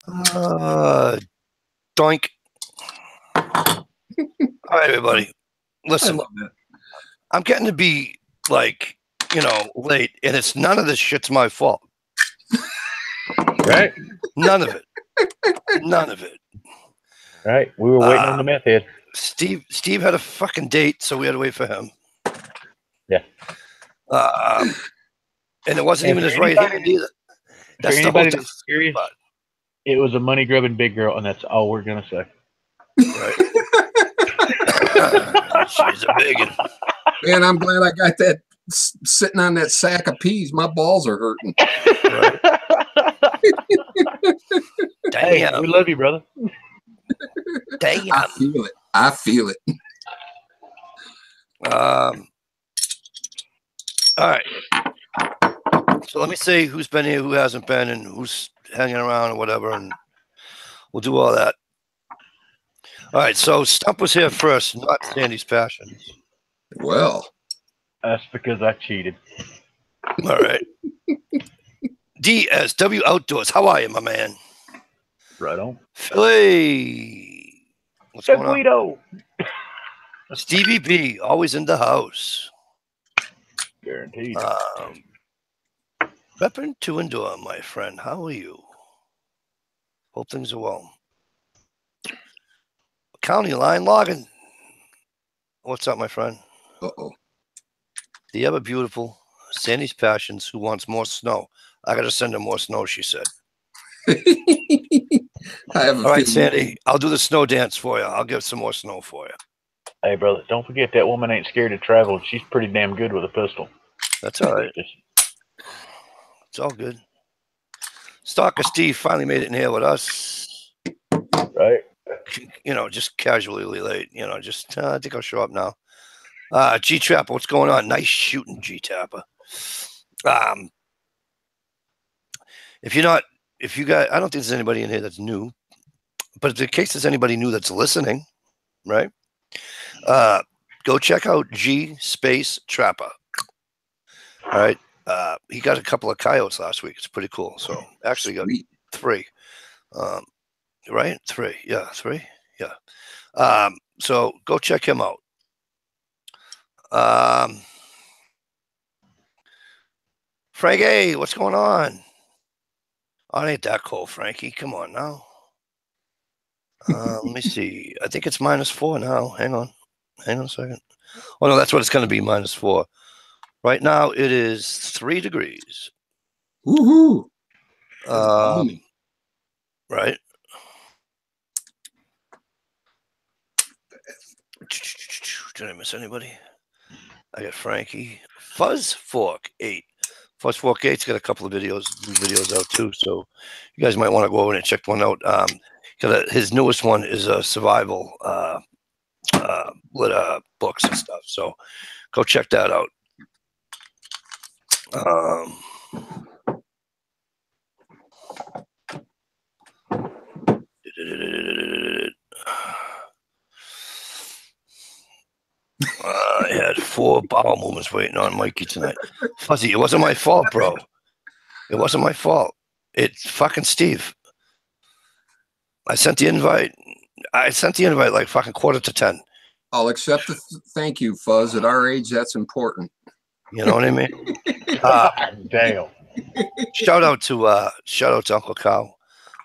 Doink. All right, everybody. I Listen, love that. I'm getting to be like, late, and it's none of this shit's my fault. Right? None of it. None of it. Right? We were waiting on the meth head. Steve had a fucking date, so we had to wait for him. Yeah. And it wasn't even his right hand either. For anybody that's curious, it was a money grubbing big girl, and that's all we're gonna say. Right. She's a big one. Man, I'm glad I got that sitting on that sack of peas. My balls are hurting. Right. Hey, we love you, brother. Damn. I feel it. I feel it. All right. So let me see who's been here, who hasn't been, and who's hanging around or whatever, and we'll do all that. All right. So Stump was here first, not Sandy's Passions. Well, that's because I cheated. All right. DSW Outdoors. How are you, my man? Right on. Philly. What's going on? Guido. Stevie B, always in the house. Guaranteed. Weapon to endure, my friend. How are you? Hope things are well. County line logging. What's up, my friend? Uh-oh. The ever beautiful Sandy's Passions, who wants more snow. I got to send her more snow, she said. All right, Sandy, I'll do the snow dance for you. I'll give some more snow for you. Hey, brother, don't forget that woman ain't scared to travel. She's pretty damn good with a pistol. That's all right. It's all good. Stalker Steve finally made it in here with us. Right. Just casually late. Just I think I'll show up now. G-Trapper, what's going on? Nice shooting, G-Trapper. If you guys, I don't think there's anybody in here that's new, but in case there's anybody new that's listening, right? Go check out G Space Trapper. All right. He got a couple of coyotes last week. It's pretty cool. So actually got 3. Right? 3. Yeah, 3. Yeah. So go check him out. Frankie, what's going on? Oh, it ain't that cold, Frankie. Come on now. Let me see. I think it's -4 now. Hang on a second. Oh, no, that's what it's going to be, -4. Right now, it is 3 degrees. Woohoo! Right. Did I miss anybody? I got Frankie. Fuzz Fork 8. Fuzz Fork 8's got a couple of videos out too, so you guys might want to go over and check one out. His newest one is a survival books and stuff. So go check that out. I had 4 bowel movements waiting on Mikey tonight. Fuzzy, it wasn't my fault, bro. It wasn't my fault. It's fucking Steve. I sent the invite like fucking 9:45. I'll accept the thank you, Fuzz. At our age, that's important. You know what I mean? Damn. Shout out to Uncle Cal.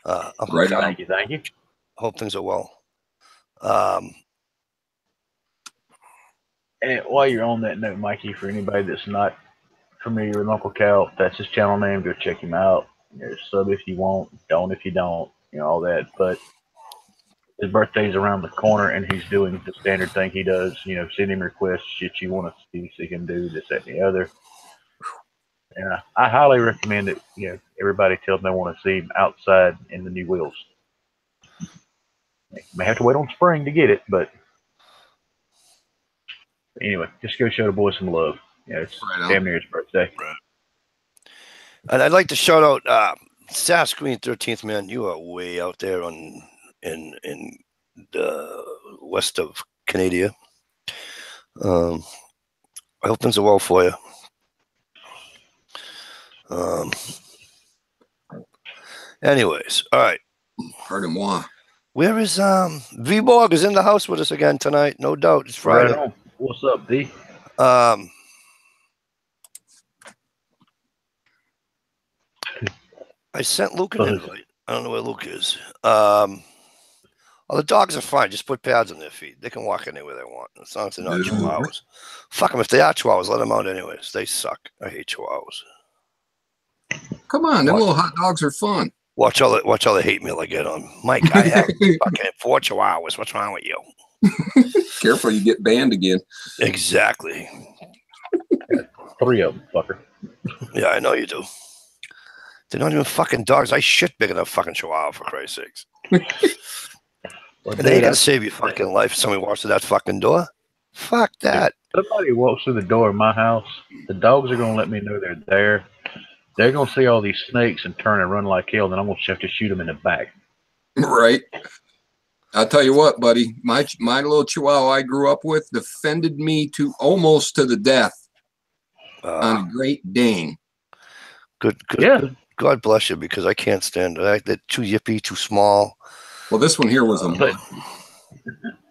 Uncle Right Cal. Thank you. Hope things are well. And while you're on that note, Mikey, for anybody that's not familiar with Uncle Cal, that's his channel name. Go check him out. Sub if you want, don't if you don't, all that. But his birthday's around the corner, and he's doing the standard thing he does. Send him requests, shit you want to see him do, this, that, and the other. And I highly recommend that everybody tell them they want to see him outside in the new wheels. May have to wait on spring to get it, but anyway, just go show the boy some love. It's damn near his birthday. Right. And I'd like to shout out Sass Green 13th, man. You are way out there in the west of Canada. I hope things are well for you. Anyways, all right. Pardon moi. Where is V-Borg is in the house with us again tonight, no doubt. It's Right Friday. on. What's up, D? I sent Luke an invite. I don't know where Luke is. Well, the dogs are fine. Just put pads on their feet. They can walk anywhere they want, as long as they're not chihuahuas. Fuck them. If they are chihuahuas, let them out anyways. They suck. I hate chihuahuas. Come on, them little hot dogs are fun. Watch all the hate mail I get on Mike. I have fucking 4 chihuahuas. What's wrong with you? Careful, you get banned again. Exactly. 3 of them, fucker. Yeah, I know you do. They're not even fucking dogs. I shit bigger than a fucking chihuahua, for Christ's sakes. Well, And they ain't gonna save your fucking life if somebody walks to that fucking door. Fuck that. If somebody walks through the door of my house, the dogs are gonna let me know they're there. They're gonna see all these snakes and turn and run like hell. Then I'm gonna have to shoot them in the back. Right. I'll tell you what, buddy. My little chihuahua I grew up with defended me to almost to the death on a Great Dane. Good. Yeah. Good. God bless you, because I can't stand it. They're too yippy, too small. Well, this one here was a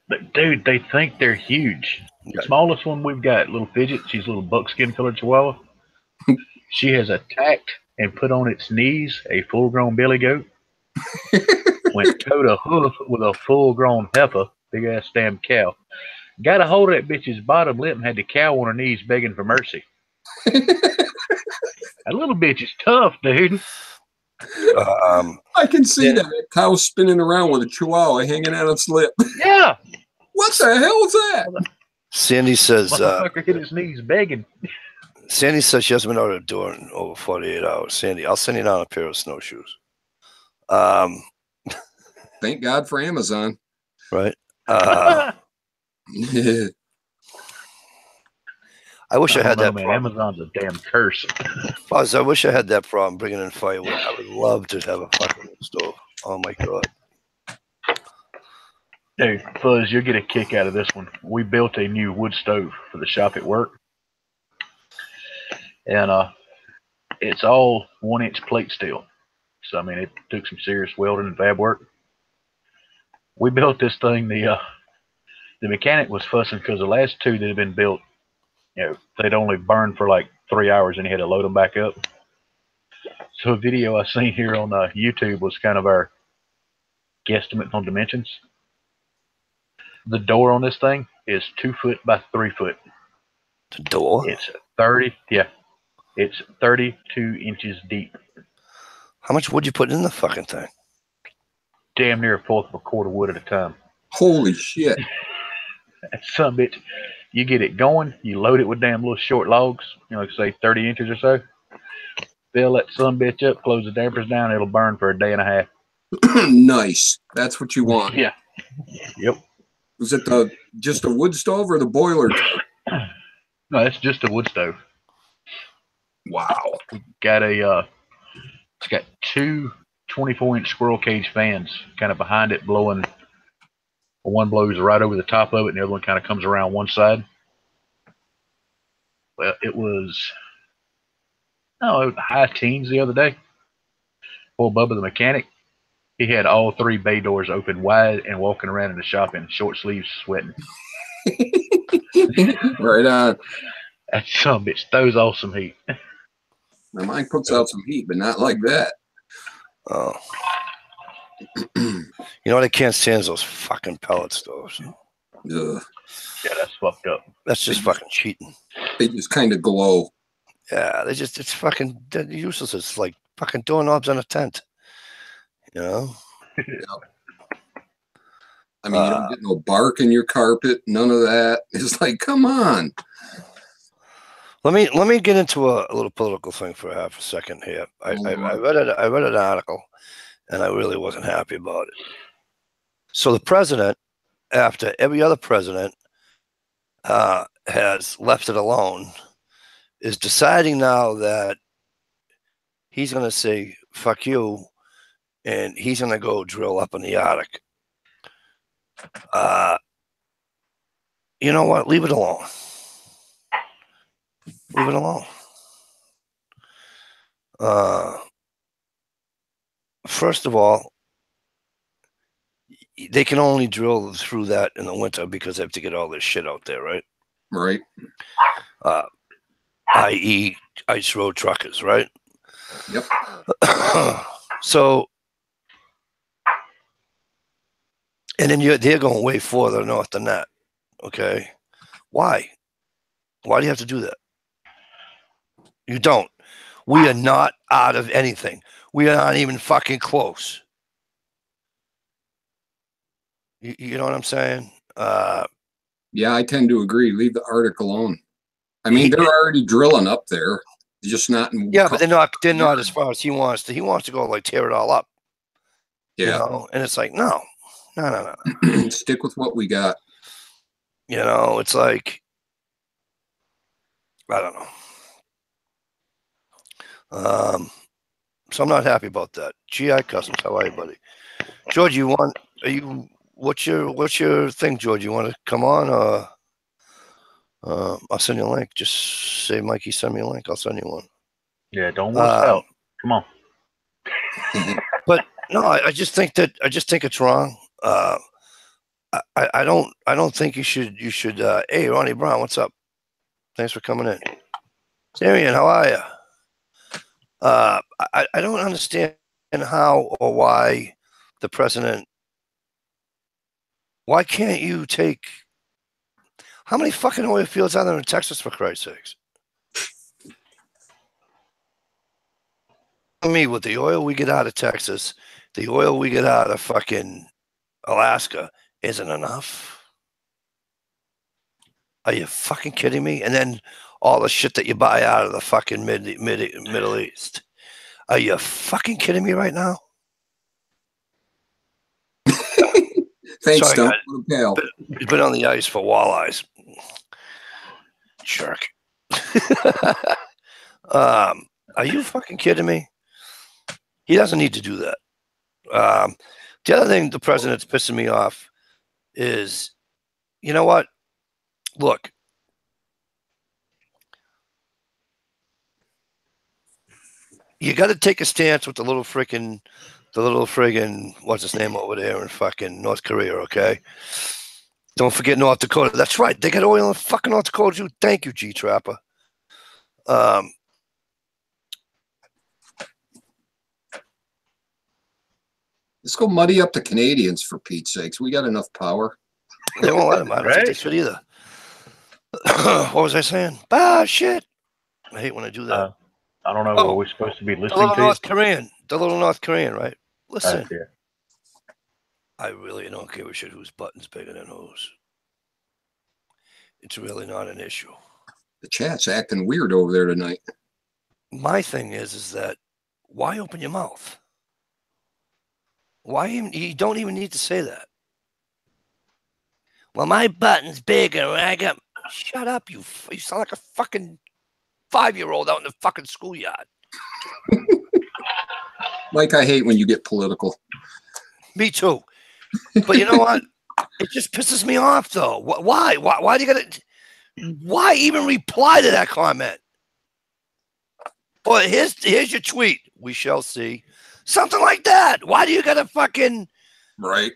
But dude, they think they're huge. The smallest one we've got, little Fidget, she's a little buckskin colored chihuahua. She has attacked and put on its knees a full-grown billy goat. Went toe to hoof with a full-grown heifer, big-ass damn cow. Got a hold of that bitch's bottom lip and had the cow on her knees begging for mercy. That little bitch is tough, dude. I can see that cow spinning around with a chihuahua hanging out its lip. Yeah. What the hell is that? Sandy says, motherfucker hit his knees begging. Sandy says she hasn't been out of the door in over 48 hours. Sandy, I'll send you down a pair of snowshoes. Thank God for Amazon. Right. I wish I had that problem. Amazon's a damn curse. Fuzz, I wish I had that problem bringing in firewood. I would love to have a fucking stove. Oh my God. Dude, Fuzz, you'll get a kick out of this one. We built a new wood stove for the shop at work. And it's all 1-inch plate steel. So, I mean, it took some serious welding and fab work. We built this thing. The mechanic was fussing because the last 2 that had been built, they'd only burned for like 3 hours and he had to load them back up. So a video I seen here on YouTube was kind of our guesstimate on dimensions. The door on this thing is 2 foot by 3 foot. The door? It's 32 inches deep. How much wood you put in the fucking thing? Damn near 1/4 of a cord of wood at a time. Holy shit. That son of a bitch. You get it going, you load it with damn little short logs, like say 30 inches or so. Fill that son bitch up, close the dampers down, it'll burn for a day and a half. Nice. That's what you want. Yeah. Yep. Was it just a wood stove or the boiler? No, it's just a wood stove. Wow. Got it's got 2 24-inch squirrel cage fans kind of behind it blowing. One blows right over the top of it, and the other one kind of comes around one side. Well, it was, high teens the other day. Poor Bubba the mechanic, he had all 3 bay doors open wide and walking around in the shop in short sleeves sweating. Right on. That son of a bitch throws off some heat. Now mine puts out some heat, but not like that. Oh. You know what I can't stand is those fucking pellet stoves. Ugh. Yeah, that's fucked up. That's just fucking cheating. They just kind of glow. Yeah, it's fucking useless. It's like fucking doorknobs on a tent. You know? I mean, you don't get no bark in your carpet, none of that. It's like, come on. Let me get into a little political thing for half a second here. I read an article, and I really wasn't happy about it. So the president, after every other president has left it alone, is deciding now that he's going to say, fuck you, and he's going to go drill up in the Arctic. You know what? Leave it alone. Leave it alone. First of all, they can only drill through that in the winter because they have to get all this shit out there, right? Right. I.e., ice road truckers, right? Yep. So, and then they're going way further north than that. Okay, why? Why do you have to do that? You don't. We are not out of anything. We are not even fucking close. You know what I'm saying? Yeah, I tend to agree. Leave the Arctic alone. I mean, they're already drilling up there, just not in. Yeah, but they're not as far as he wants to. He wants to go like tear it all up. Yeah. You know, and it's like no. Stick with what we got. You know, it's like I don't know. So I'm not happy about that. GI Customs, how are you, buddy? George, what's your thing, George? You want to come on or I'll send you a link. Just say Mikey send me a link. I'll send you one. Yeah, don't wuss out. Come on. But no, I just think it's wrong. I don't think you should hey, Ronnie Brown, what's up? Thanks for coming in. Darian, how are you? I don't understand how or why the president. Why can't you take? How many fucking oil fields are there in Texas, for Christ's sakes? Me, with the oil we get out of Texas, the oil we get out of fucking Alaska isn't enough. Are you fucking kidding me? And then all the shit that you buy out of the fucking Middle East. Are you fucking kidding me right now? Thanks, Sorry, Tom. You've been on the ice for walleyes. Jerk. Are you fucking kidding me? He doesn't need to do that. The other thing the president's pissing me off is, you know what? Look, you got to take a stance with the little friggin', what's his name over there in fucking North Korea, okay? Don't forget North Dakota. That's right. They got oil in fucking North Dakota too. Thank you, G Trapper. Let's go muddy up the Canadians, for Pete's sakes. We got enough power. They won't let them. I don't think they should either. What was I saying? Shit. I hate when I do that. I don't know. Are we supposed to be listening the little to North Korean, right? Listen. Yeah. I really don't give a shit whose button's bigger than whose. It's really not an issue. The chat's acting weird over there tonight. My thing is that why open your mouth? Why even? You don't even need to say that. Well, my button's bigger. I got. Shut up, you sound like a fucking 5-year-old out in the fucking schoolyard. Mike, I hate when you get political. Me too. But you know what? It just pisses me off, though. Why? Why do you gotta? Why even reply to that comment? Well, here's your tweet. We shall see. Something like that. Why do you gotta fucking? Right.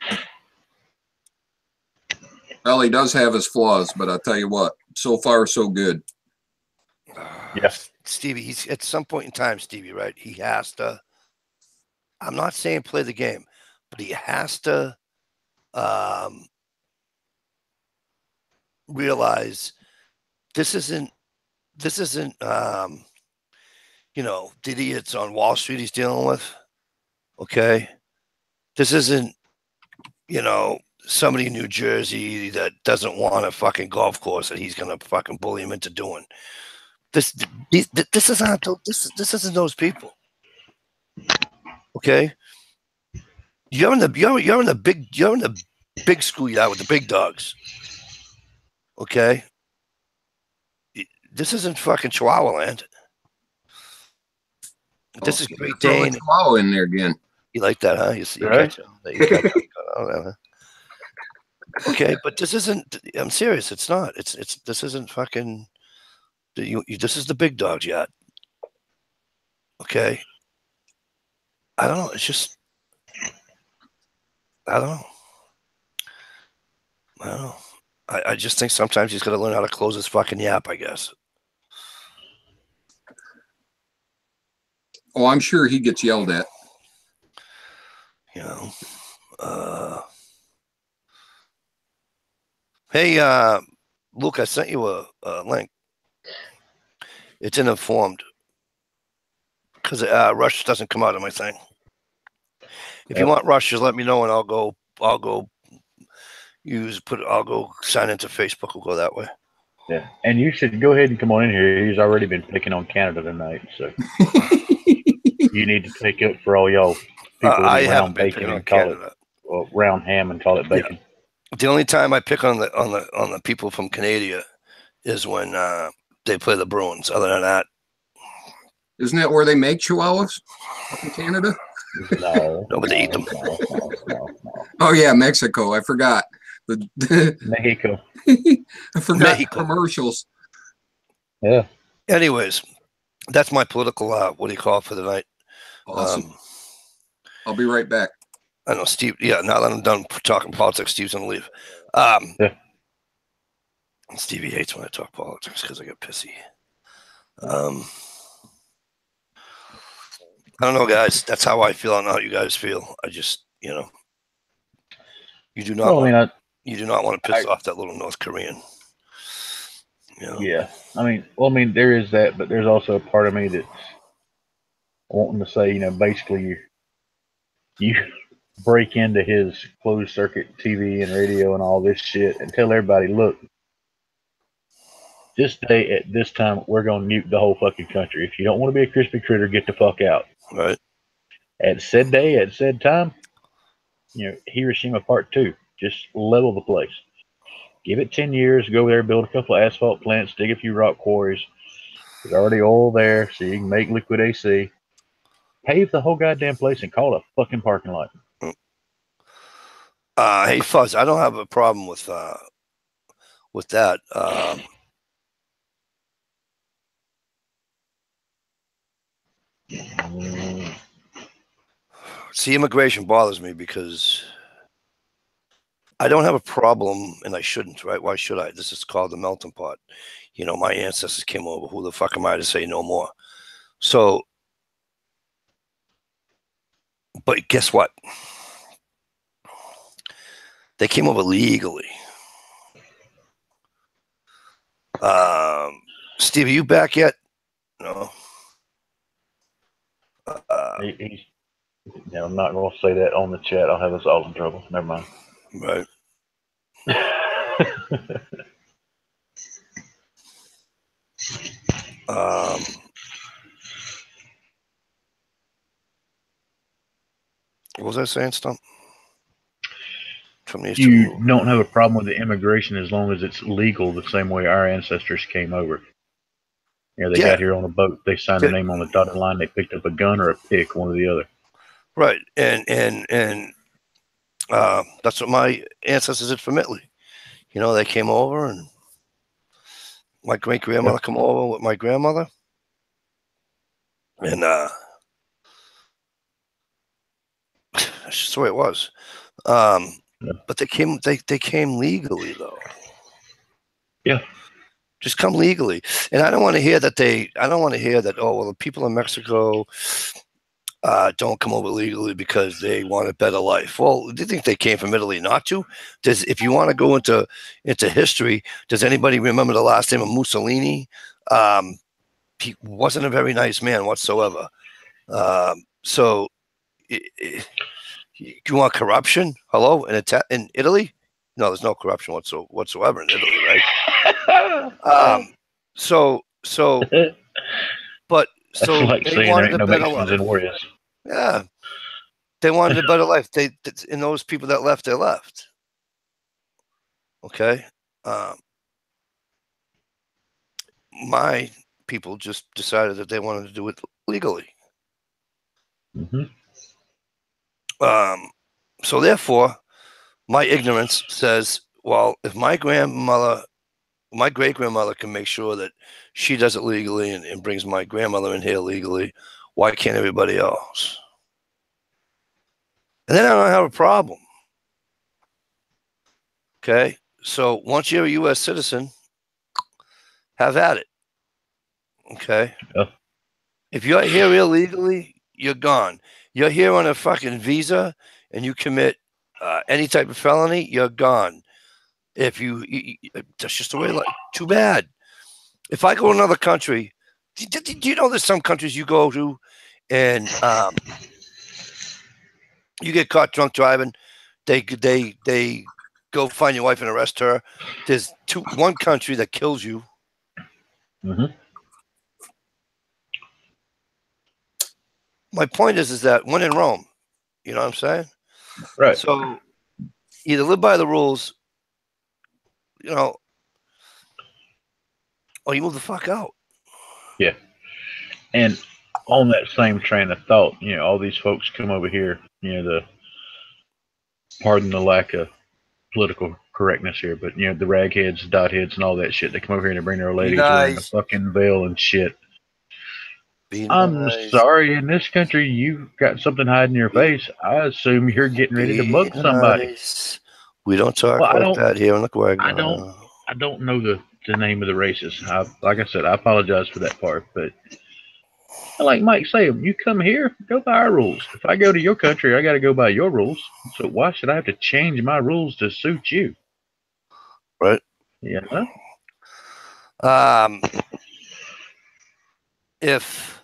Well, he does have his flaws, but I'll tell you what. So far, so good. Yes, Stevie. He's at some point in time, Stevie. Right? He has to. I'm not saying play the game, but he has to realize this isn't you know, the idiots on Wall Street he's dealing with. Okay, this isn't, you know, somebody in New Jersey that doesn't want a fucking golf course that he's gonna fucking bully him into doing. This isn't those people. Okay, you're in the big schoolyard with the big dogs. Okay, this isn't fucking Chihuahua land. This is Great Dane. Chihuahua in there again. You like that, huh? You catch it. Okay, but this isn't. I'm serious. It's not. This isn't fucking. This is the big dogs yet. Okay. I don't know. It's just. I don't know. don't know. I just think sometimes he's got to learn how to close his fucking yap, I guess. Oh, I'm sure he gets yelled at. You know. Hey, Luke, I sent you a link. It's in Informed because Rush doesn't come out of my thing. If you want Rush, just let me know and I'll go sign into Facebook. We'll go that way. Yeah, and you should go ahead and come on in here. He's already been picking on Canada tonight, so you need to take up for all y'all people I that haven't round been bacon picking on and call Canada. it round ham and call it bacon. Yeah. The only time I pick on the people from Canada is when they play the Bruins. Other than that, isn't that where they make chihuahuas in Canada? No, but they eat them. No. Oh yeah, Mexico. I forgot. Mexico. I forgot Mexico. Commercials. Yeah. Anyways, that's my political what do you call it for the night? Awesome. I'll be right back. I know Steve. Yeah, now that I'm done talking politics, Steve's gonna leave. Yeah. Stevie hates when I talk politics because I get pissy. I don't know, guys. That's how I feel. I don't know how you guys feel. I just, you do not. Well, you do not want to piss off that little North Korean. Yeah. I mean, there is that, but there's also a part of me that's wanting to say, basically you break into his closed circuit TV and radio and all this shit and tell everybody, look, this day at this time, we're going to nuke the whole fucking country. If you don't want to be a crispy critter, get the fuck out. Right. At said day, at said time, Hiroshima Part 2, just level the place. Give it 10 years, go there, build a couple of asphalt plants, dig a few rock quarries. There's already oil there, so you can make liquid AC. Pave the whole goddamn place and call it a fucking parking lot. Hey, Fuzz, I don't have a problem with that. See, immigration bothers me because I don't have a problem, and I shouldn't, right? Why should I? This is called the melting pot. My ancestors came over. Who the fuck am I to say no more? So, but guess what? They came over legally. Steve, are you back yet? No. I'm not going to say that on the chat. I'll have us all in trouble. Never mind. Right. What was I saying, Stump? You don't have a problem with the immigration as long as it's legal the same way our ancestors came over. They got here on a boat. They signed their name on the dotted line. They picked up a gun or a pick, one or the other. Right. And that's what my ancestors did for Mitley. They came over, and my great-grandmother came over with my grandmother. And that's just the way it was. But they came legally, though. Yeah. Just come legally. And I don't want to hear that oh, well, the people in Mexico don't come over legally because they want a better life. Well, do you think they came from Italy not to? If you want to go into history, does anybody remember the last name of Mussolini? He wasn't a very nice man whatsoever. So you want corruption? Hello? In Italy? No, there's no corruption whatsoever in Italy, right? But like they saying wanted there ain't a no better Mexicans life. in Warriors. Yeah, they wanted a better life. And those people that left, they left. Okay, my people just decided that they wanted to do it legally. Mm-hmm. So therefore, my ignorance says, well, if my great-grandmother can make sure that she does it legally and brings my grandmother in here legally, why can't everybody else? And then I don't have a problem. Okay? So once you're a U.S. citizen, have at it. Okay. Yeah. If you're here illegally, you're gone. You're here on a fucking visa and you commit any type of felony, you're gone. If that's just the way. Like, too bad. If I go to another country, do you know there's some countries you go to, and you get caught drunk driving, they go find your wife and arrest her. There's one country that kills you. Mm-hmm. My point is that when in Rome, you know what I'm saying? Right. So either live by the rules, you know, or you move the fuck out. Yeah. And on that same train of thought, you know, all these folks come over here, you know, pardon the lack of political correctness here, but, you know, the ragheads, dotheads, and all that shit, they come over here and bring their ladies wearing a fucking veil and shit. I'm sorry, in this country, you got something hiding your face. I assume you're getting ready to mug somebody. We don't talk like that here in the Quagmire. I don't know the name of the races. Like I said, I apologize for that part, but like Mike said, you come here, go by our rules. If I go to your country, I got to go by your rules. So why should I have to change my rules to suit you? Right. Yeah. If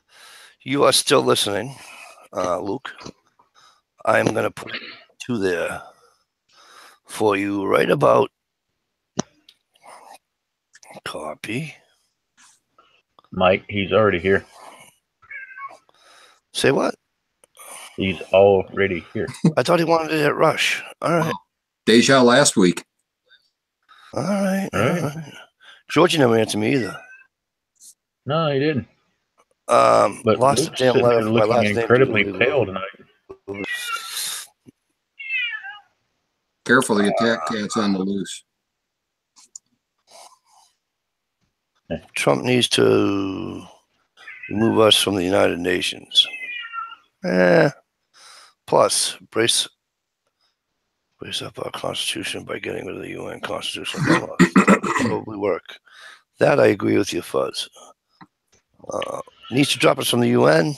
you are still listening, Luke, I'm going to put two there for you right about. Copy. Mike, he's already here. Say what? He's already here. I thought he wanted it at Rush. All right. Deja last week. All right. Georgie never answered me either. No, he didn't. But lost Luke's sitting there looking incredibly pale tonight. Careful, the attack cat's on the loose. Trump needs to remove us from the United Nations. Plus, brace up our Constitution by getting rid of the UN Constitution. That would probably work. That I agree with you, Fuzz. Needs to drop us from the UN?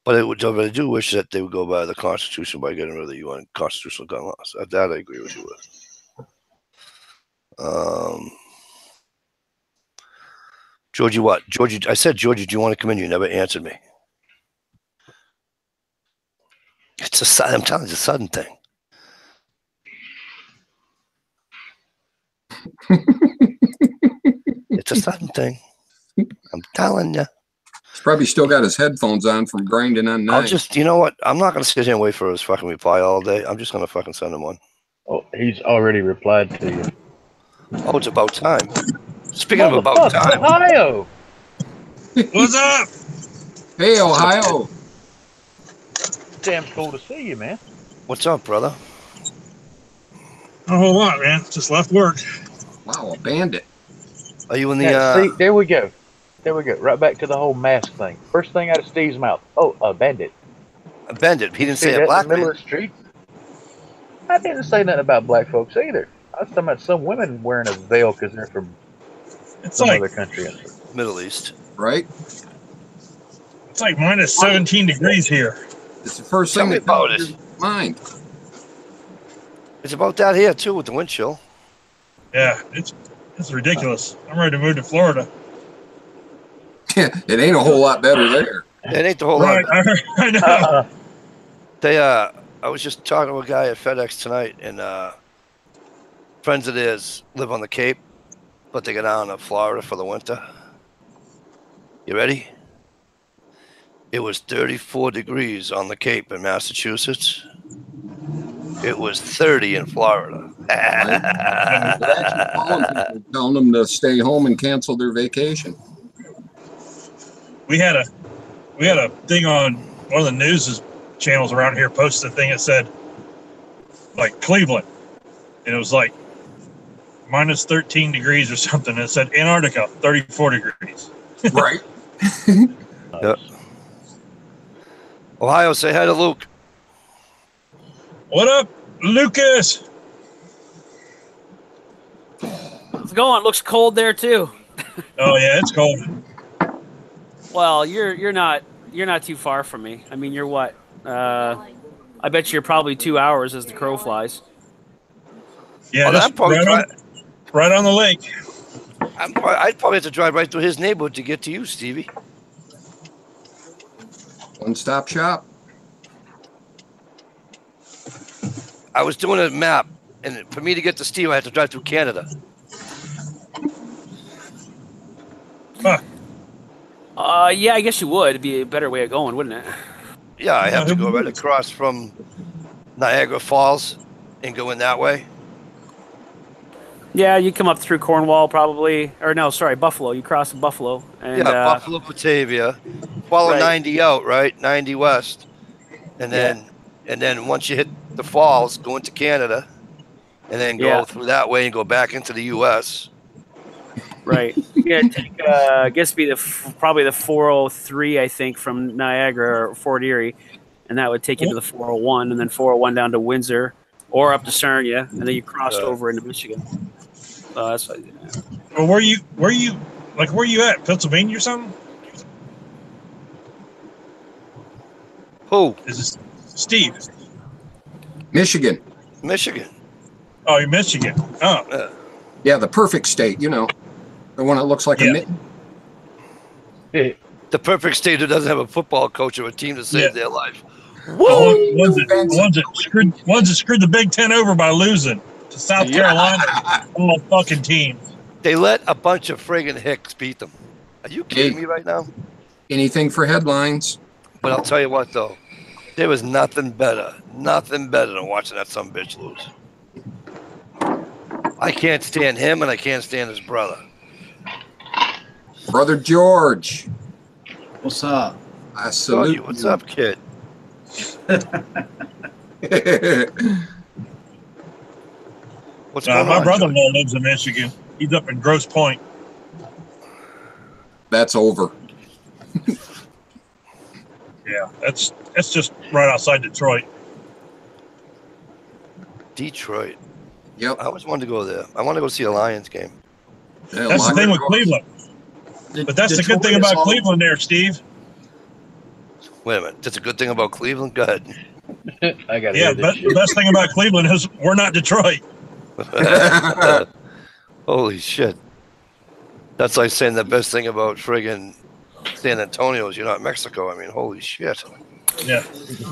But I do wish that they would go by the Constitution by getting rid of the UN constitutional gun laws. That I agree with you with. Georgie, what? Georgie, I said, Georgie, do you want to come in? You never answered me. I'm telling you, it's a sudden thing. It's a sudden thing. I'm telling you. He's probably still got his headphones on from grinding on night. You know what? I'm not going to sit here and wait for his fucking reply all day. I'm just going to fucking send him one. Oh, he's already replied to you. Oh, it's about time. Speaking of about time. Ohio! What's up? Hey, Ohio. Damn cool to see you, man. What's up, brother? Not a whole lot, man. Just left work. Wow, a bandit. Are you in the... See, there we go. There we go. Right back to the whole mask thing. First thing out of Steve's mouth. Oh, a bandit. A bandit. He didn't say a black man. In the middle of the street. I didn't say nothing about black folks either. I was talking about some women wearing a veil because they're from some other country. Middle East. Right? It's like minus 17 degrees here. It's the first thing that comes to your mind. It's about that here, too, with the wind chill. Yeah, it's ridiculous. I'm ready to move to Florida. Yeah, it ain't a whole lot better there. It ain't the whole lot. I know. I was just talking to a guy at FedEx tonight, and friends of theirs live on the Cape, but they go down to Florida for the winter. You ready? It was 34 degrees on the Cape in Massachusetts. It was 30 in Florida. Telling them to stay home and cancel their vacation. We had a thing on one of the news channels around here posted a thing that said like Cleveland, and it was like minus 13 degrees or something. And it said Antarctica 34 degrees. Right. Yep. Ohio, say hi to Luke. What up, Lucas? How's it going? It looks cold there too. Oh yeah, it's cold. Well, you're not too far from me. I mean, you're what? I bet you're probably 2 hours as the crow flies. Yeah, Oh, just I'm probably right on the lake. I'd probably have to drive right through his neighborhood to get to you, Stevie. One-stop shop. I was doing a map, and for me to get to Steve, I had to drive through Canada. Huh. Yeah, I guess you would. It'd be a better way of going, wouldn't it? Yeah, I have to go right across from Niagara Falls and go in that way. Yeah, you come up through Cornwall probably, or no, sorry, Buffalo. You cross Buffalo, and Buffalo, Batavia, follow Right. 90 out, right? 90 west, and then once you hit the falls, go into Canada, and then go through that way and go back into the U.S. right. Yeah, take I guess be probably the 403, I think, from Niagara or Fort Erie, and that would take you to the 401, and then 401 down to Windsor or up to Sarnia, and then you crossed over into Michigan. That's what, Well, where you at? Pennsylvania or something? Who? Is this Steve? Michigan. Michigan. Oh, you're Michigan. Oh, Yeah, the perfect state, you know. The one that looks like a mitten. The perfect state who doesn't have a football coach or a team to save their life. the ones that screwed the Big Ten over by losing to South Carolina. All fucking team. They let a bunch of friggin' hicks beat them. Are you kidding me right now? Anything for headlines. But I'll tell you what, though. There was nothing better than watching that son bitch lose. I can't stand him, and I can't stand his brother. Brother George. What's up? I salute you. What's up, kid? What's going on? My brother-in-law lives in Michigan. He's up in Grosse Pointe. That's over. Yeah, that's just right outside Detroit. Detroit. Yep. I always wanted to go there. I want to go see a Lions game. Yeah, That's the thing with Cleveland. But that's the good thing about Cleveland there, Steve. Wait a minute. That's a good thing about Cleveland? Go ahead. I got The best thing about Cleveland is we're not Detroit. Holy shit. That's like saying the best thing about friggin' San Antonio is you're not Mexico. I mean, holy shit. Yeah.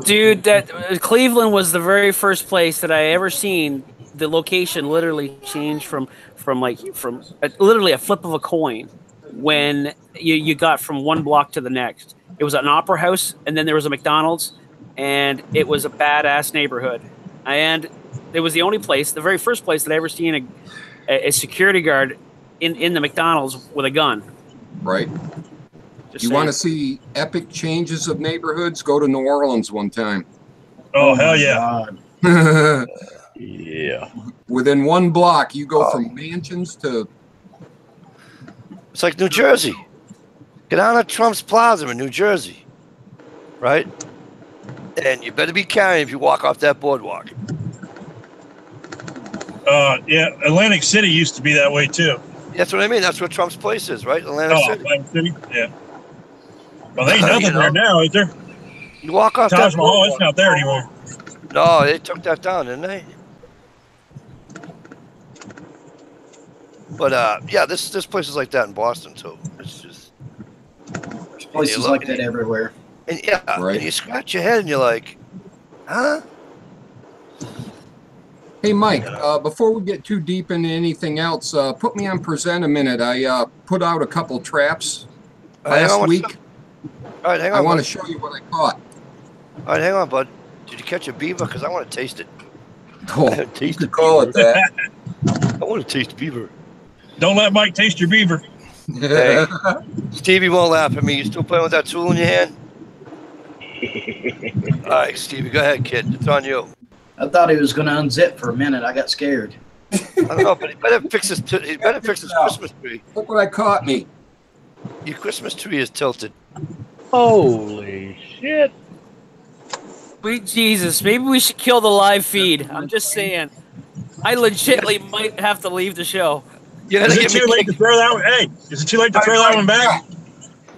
dude, that Cleveland was the very first place that I ever seen the location literally change from literally a flip of a coin when you got from one block to the next. It was an opera house, and then there was a McDonald's, and it was a badass neighborhood. And it was the only place, the very first place that I ever seen a security guard in the McDonald's with a gun. Right. You want to see epic changes of neighborhoods? Go to New Orleans one time. Oh hell yeah. Yeah. Within one block, you go from mansions to... It's like New Jersey. Get down at Trump's Plaza in New Jersey, right? And you better be carrying if you walk off that boardwalk. Yeah, Atlantic City used to be that way too. That's what I mean. That's where Trump's place is, right? Atlantic City. Atlantic City? Yeah. Well, there ain't nothing there now, is there? You walk off Taj that Mahal, boardwalk. it's not there anymore. No, they took that down, didn't they? But yeah, this place is like that in Boston too. It's just There's places like that everywhere. and and you scratch your head and you're like, huh? Hey, Mike, before we get too deep into anything else, put me on present a minute. I put out a couple traps last week. All right, hang on. I want to show you what I caught. All right, hang on, bud. Did you catch a beaver? Because I want to taste it. Oh, you could call it that. I want to taste beaver. Don't let Mike taste your beaver. Hey, Stevie won't laugh at me. You still playing with that tool in your hand? All right, Stevie, go ahead, kid. It's on you. I thought he was going to unzip for a minute. I got scared. I don't know, but he better fix his Christmas tree. Look what I caught me. Your Christmas tree is tilted. Holy shit. Sweet Jesus, maybe we should kill the live feed. I'm just saying. I legitimately might have to leave the show. You gotta Is it get me too late to kicked. throw that one? Hey, is it too late to throw that one back?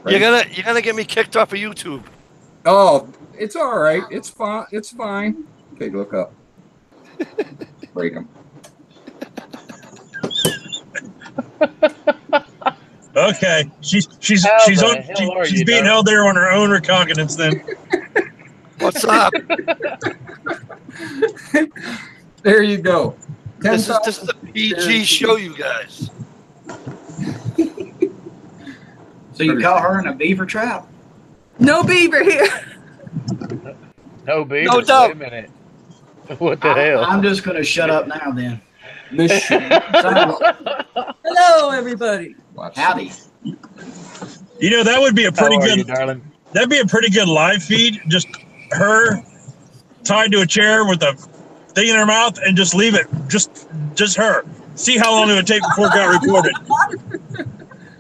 You gotta get me kicked off of YouTube. Oh, it's all right. It's fine. It's fine. Okay, look up. Break them. Okay, she's you, being Doc? held there on her own recognizance. Then What's up? There you go. This is a PG show, you guys. So you caught her in a beaver trap? No beaver here. No, baby. No doubt. Wait a minute. What the hell? I'm just going to shut up now then. Hello, everybody. Howdy. you know that would be a pretty How are good. you, darling? That'd be a pretty good live feed. Just her tied to a chair with a thing in her mouth, and just leave it. Just her. See how long it would take before it got recorded.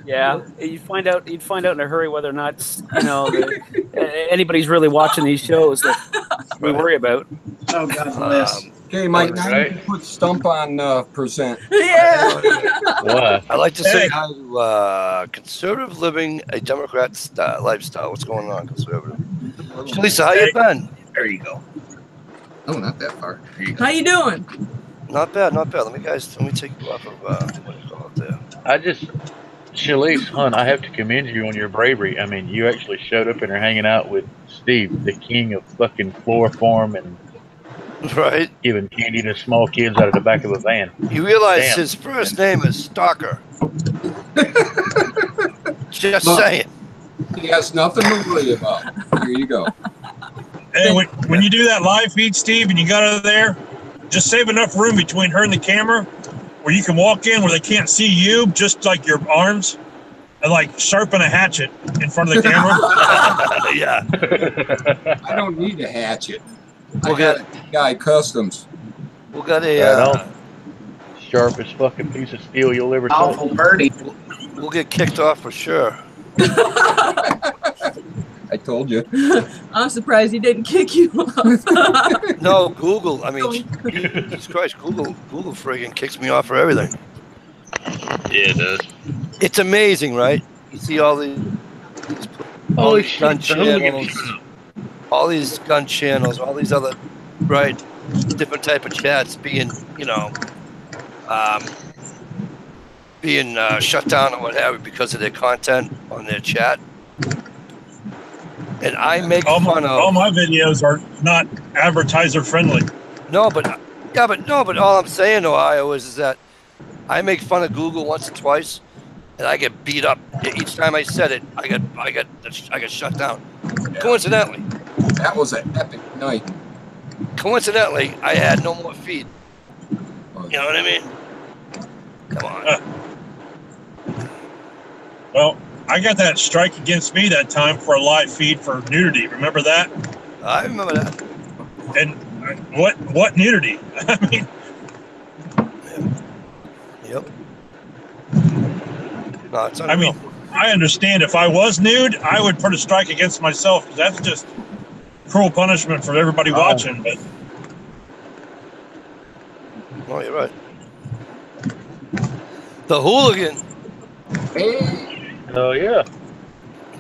Yeah, you'd find out in a hurry whether or not anybody's really watching these shows that we worry about. Oh, God bless. Okay, Mike, now Right. you can put Stump on present. Yeah. What? I like to say Hey. hi to conservative living, a Democrat lifestyle. What's going on, conservative? Lisa, how you been? There you go. Oh, not that far. There you go. How you doing? Not bad, not bad. Let me take you off of what do you call it there. Shalice, hon, I have to commend you on your bravery. I mean, you actually showed up and are hanging out with Steve, the king of fucking chloroform and Right? giving candy to small kids out of the back of a van. You realize Damn. his first name is Stalker. Just Look. saying. He has nothing to worry about. Here you go. And when you do that live feed, Steve, and you got her there, just save enough room between her and the camera where you can walk in where they can't see you, just like your arms, and like sharpen a hatchet in front of the camera. Yeah. I don't need a hatchet. We'll I got a guy customs. We got a Right on. Sharpest fucking piece of steel you'll ever touch. Awful birdie. we'll get kicked off for sure. I told you. I'm surprised he didn't kick you off. No, Google. I mean, Jesus Christ, Google friggin' kicks me off for everything. Yeah, it does. It's amazing, right? You see all these Holy gun shit, the hooligan channels, all these gun channels, all these other different type of chats being, being shut down or what have you because of their content on their chat. And I make all fun of my videos are not advertiser friendly. but all I'm saying, Ohio, is that I make fun of Google once or twice, and I get beat up each time I said it. I get shut down. Coincidentally, That was an epic night. I had no more feed. You know what I mean? Come on. Well, I got that strike against me that time for a live feed for nudity. Remember that? I remember that. And what nudity? I mean, Yep. No, it's I mean, I understand if I was nude, I would put a strike against myself because that's just cruel punishment for everybody watching. But oh, you're right. The hooligan. Hey, Oh, yeah.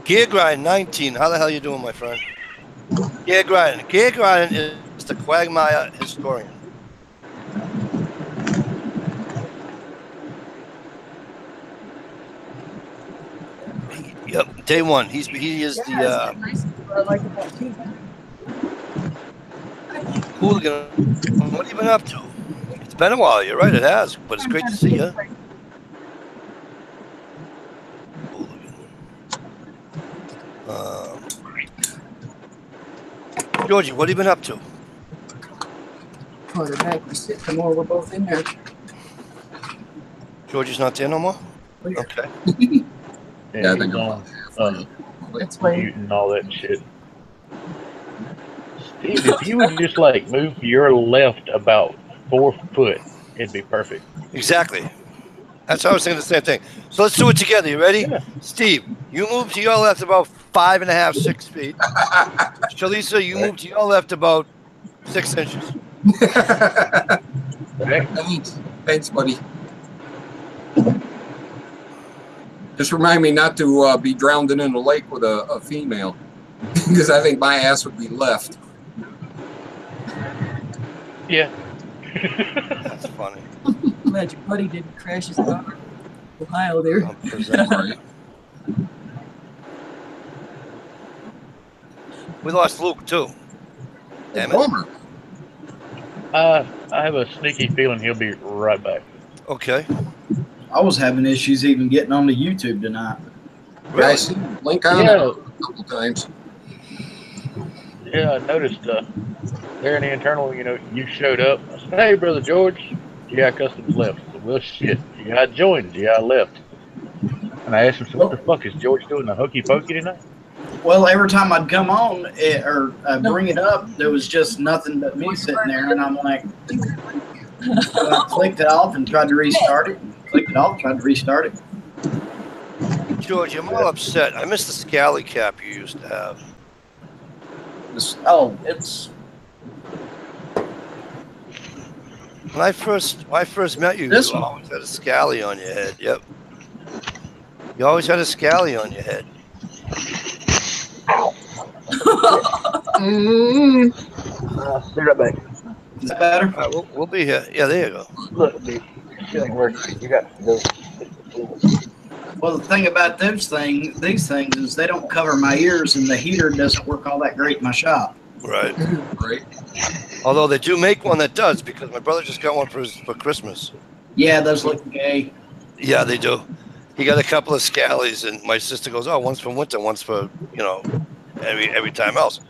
Gear Grind 19. How the hell you doing, my friend? Gear Grind. Gear Grind is the Quagmire historian. Yep, day one. He is the hooligan. What have you been up to? It's been a while. You're right. It has, but it's great to see you. Georgie, what have you been up to? Quarterback, we sit some more. We're both in there. Georgie's not there no more? Okay. Yeah, I he's think on That's why. mute and all that shit. Steve, if you would just move your left about 4 foot, it'd be perfect. Exactly. That's how I was thinking the same thing. So let's do it together. You ready? Yeah. Steve, you move to your left about 5.5, 6 feet. Shalisa, you move to your left about 6 inches. Okay. Thanks, buddy. Just remind me not to be drowned in a lake with a female, because I think my ass would be left. Yeah. That's funny. Glad your buddy didn't crash his car in Ohio there. Right. We lost Luke too. Damn it. Bummer. I have a sneaky feeling he'll be right back. Okay. I was having issues even getting on the YouTube tonight. Yeah, I see the link on it a couple times. Yeah, I noticed there in the internal, you showed up. I said, hey, Brother George, GI Customs left. I said, well, shit, GI joined, GI left. And I asked him, so what the fuck is George doing, the hokey pokey tonight? Well, every time I'd come on or bring it up, there was just nothing but me sitting there, and I'm like, so I clicked it off and tried to restart it. Clicked it off, tried to restart it. George, I'm all upset. I missed the scally cap you used to have. Oh, it's When I first met you, This you one. always had a scally on your head. Yep. You always had a scally on your head. Be right back. is that better? All right, we'll be here. Yeah, there you go. Look, dude, shit ain't working. You got to go. Well, the thing about these things is they don't cover my ears, and the heater doesn't work all that great in my shop. Right. Right. Although they do make one that does, because my brother just got one for Christmas. Yeah, those look gay. Yeah, they do. He got a couple of scallies, and my sister goes, "Oh, one's for winter, one's for every time else."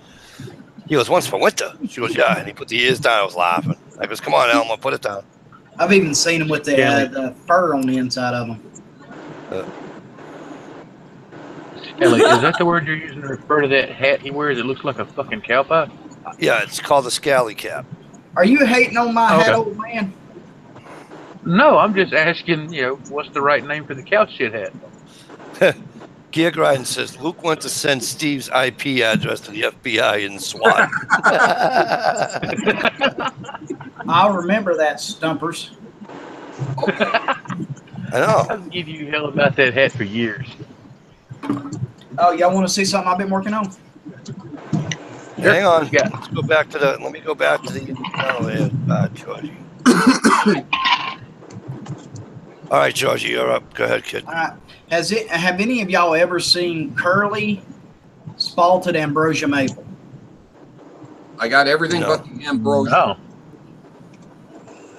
He goes, "One's for winter." She goes, "Yeah," and he put the ears down. I was laughing. I goes, "Come on, Elmo, put it down." I've even seen them with the fur on the inside of them. Ellie, is that the word you're using to refer to that hat he wears? It looks like a fucking cowboy. Yeah, it's called the scally cap. Are you hating on my Okay. hat, old man? No, I'm just asking, what's the right name for the cow shit hat? Gear Grind says Luke went to send Steve's IP address to the FBI in SWAT. I'll remember that, Stumpers. I know. I've given you hell about that hat for years. Oh, y'all want to see something I've been working on? Hang on. Yeah. Let's go back to the. Let me go back to the. Oh, yeah, Georgie. All right, Georgie, you're up. Go ahead, kid. All right. Have any of y'all ever seen curly spalted ambrosia maple? I got everything No. but the ambrosia.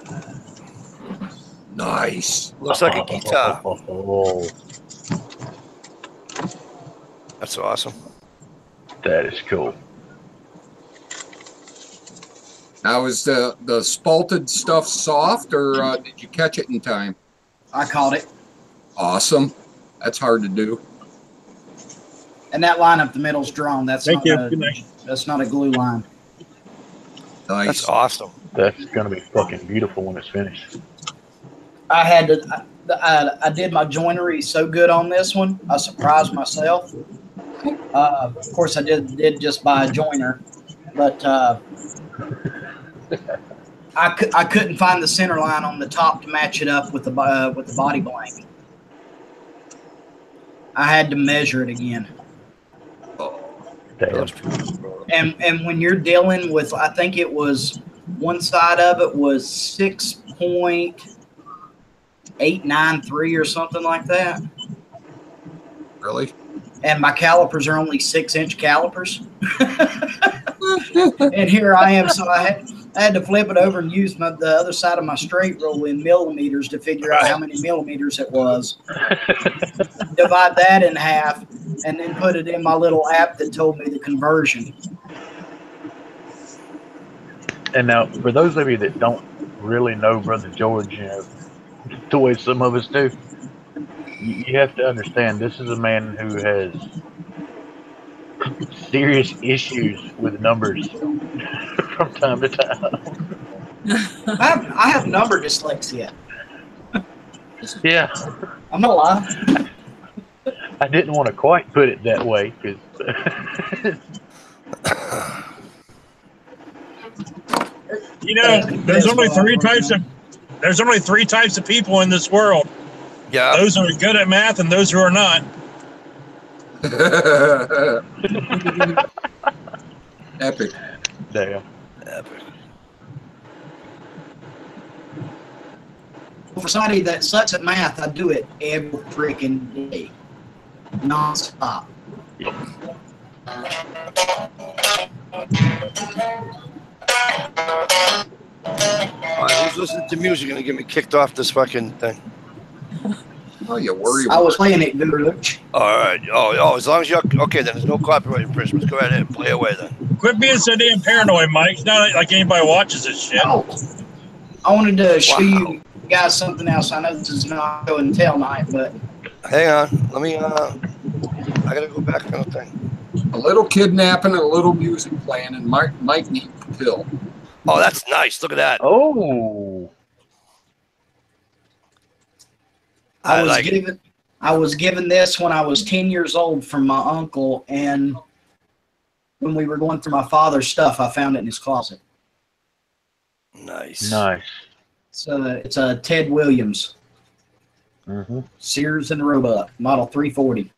No. Nice. Looks like a guitar. Oh, That's awesome. that is cool. Now, is the spalted stuff soft, or did you catch it in time? I caught it. Awesome. That's hard to do. And that line up the middle's drawn. That's Thank not you. a, Good night. that's not a glue line. Nice. That's awesome. That's going to be fucking beautiful when it's finished. I had to. I did my joinery so good on this one. I surprised myself. Of course, I did just buy a joiner, but I couldn't find the center line on the top to match it up with the body blank. I had to measure it again. Damn. And when you're dealing with, I think it was one side of it was 6.893 or something like that. Really? And my calipers are only 6-inch calipers. And here I am, so I had to flip it over and use the other side of my straight roll in millimeters to figure out how many millimeters it was. Divide that in half, and then put it in my little app that told me the conversion. And now, for those of you that don't really know Brother George, the way some of us do, you have to understand this is a man who has serious issues with numbers from time to time. I have number dyslexia. Yeah, I'm not lying. I didn't want to quite put it that way because There's only three types of people in this world: Yeah. Those who are good at math and those who are not. Epic. Damn. Epic. For somebody that sucks at math, I do it every freaking day, nonstop. Yep. All right, who's listening to music and get me kicked off this fucking thing? Oh, you worry I about was playing it, Gurlich. All right. Oh, as long as you're okay, then there's no copyright infringements. Go ahead and play away then. Quit being so damn paranoid, Mike. It's not like anybody watches this shit. Oh, I wanted to show you guys something else. I know this is not show and tell night, but Hang on. Let me. I gotta go back on the thing. a little kidnapping and a little music playing, and Mike needs a pill. Oh, that's nice. Look at that. Oh. I like it. I was given this when I was 10 years old from my uncle, and when we were going through my father's stuff, I found it in his closet. Nice. Nice. So it's a Ted Williams, Sears and Roebuck, model 340. Ted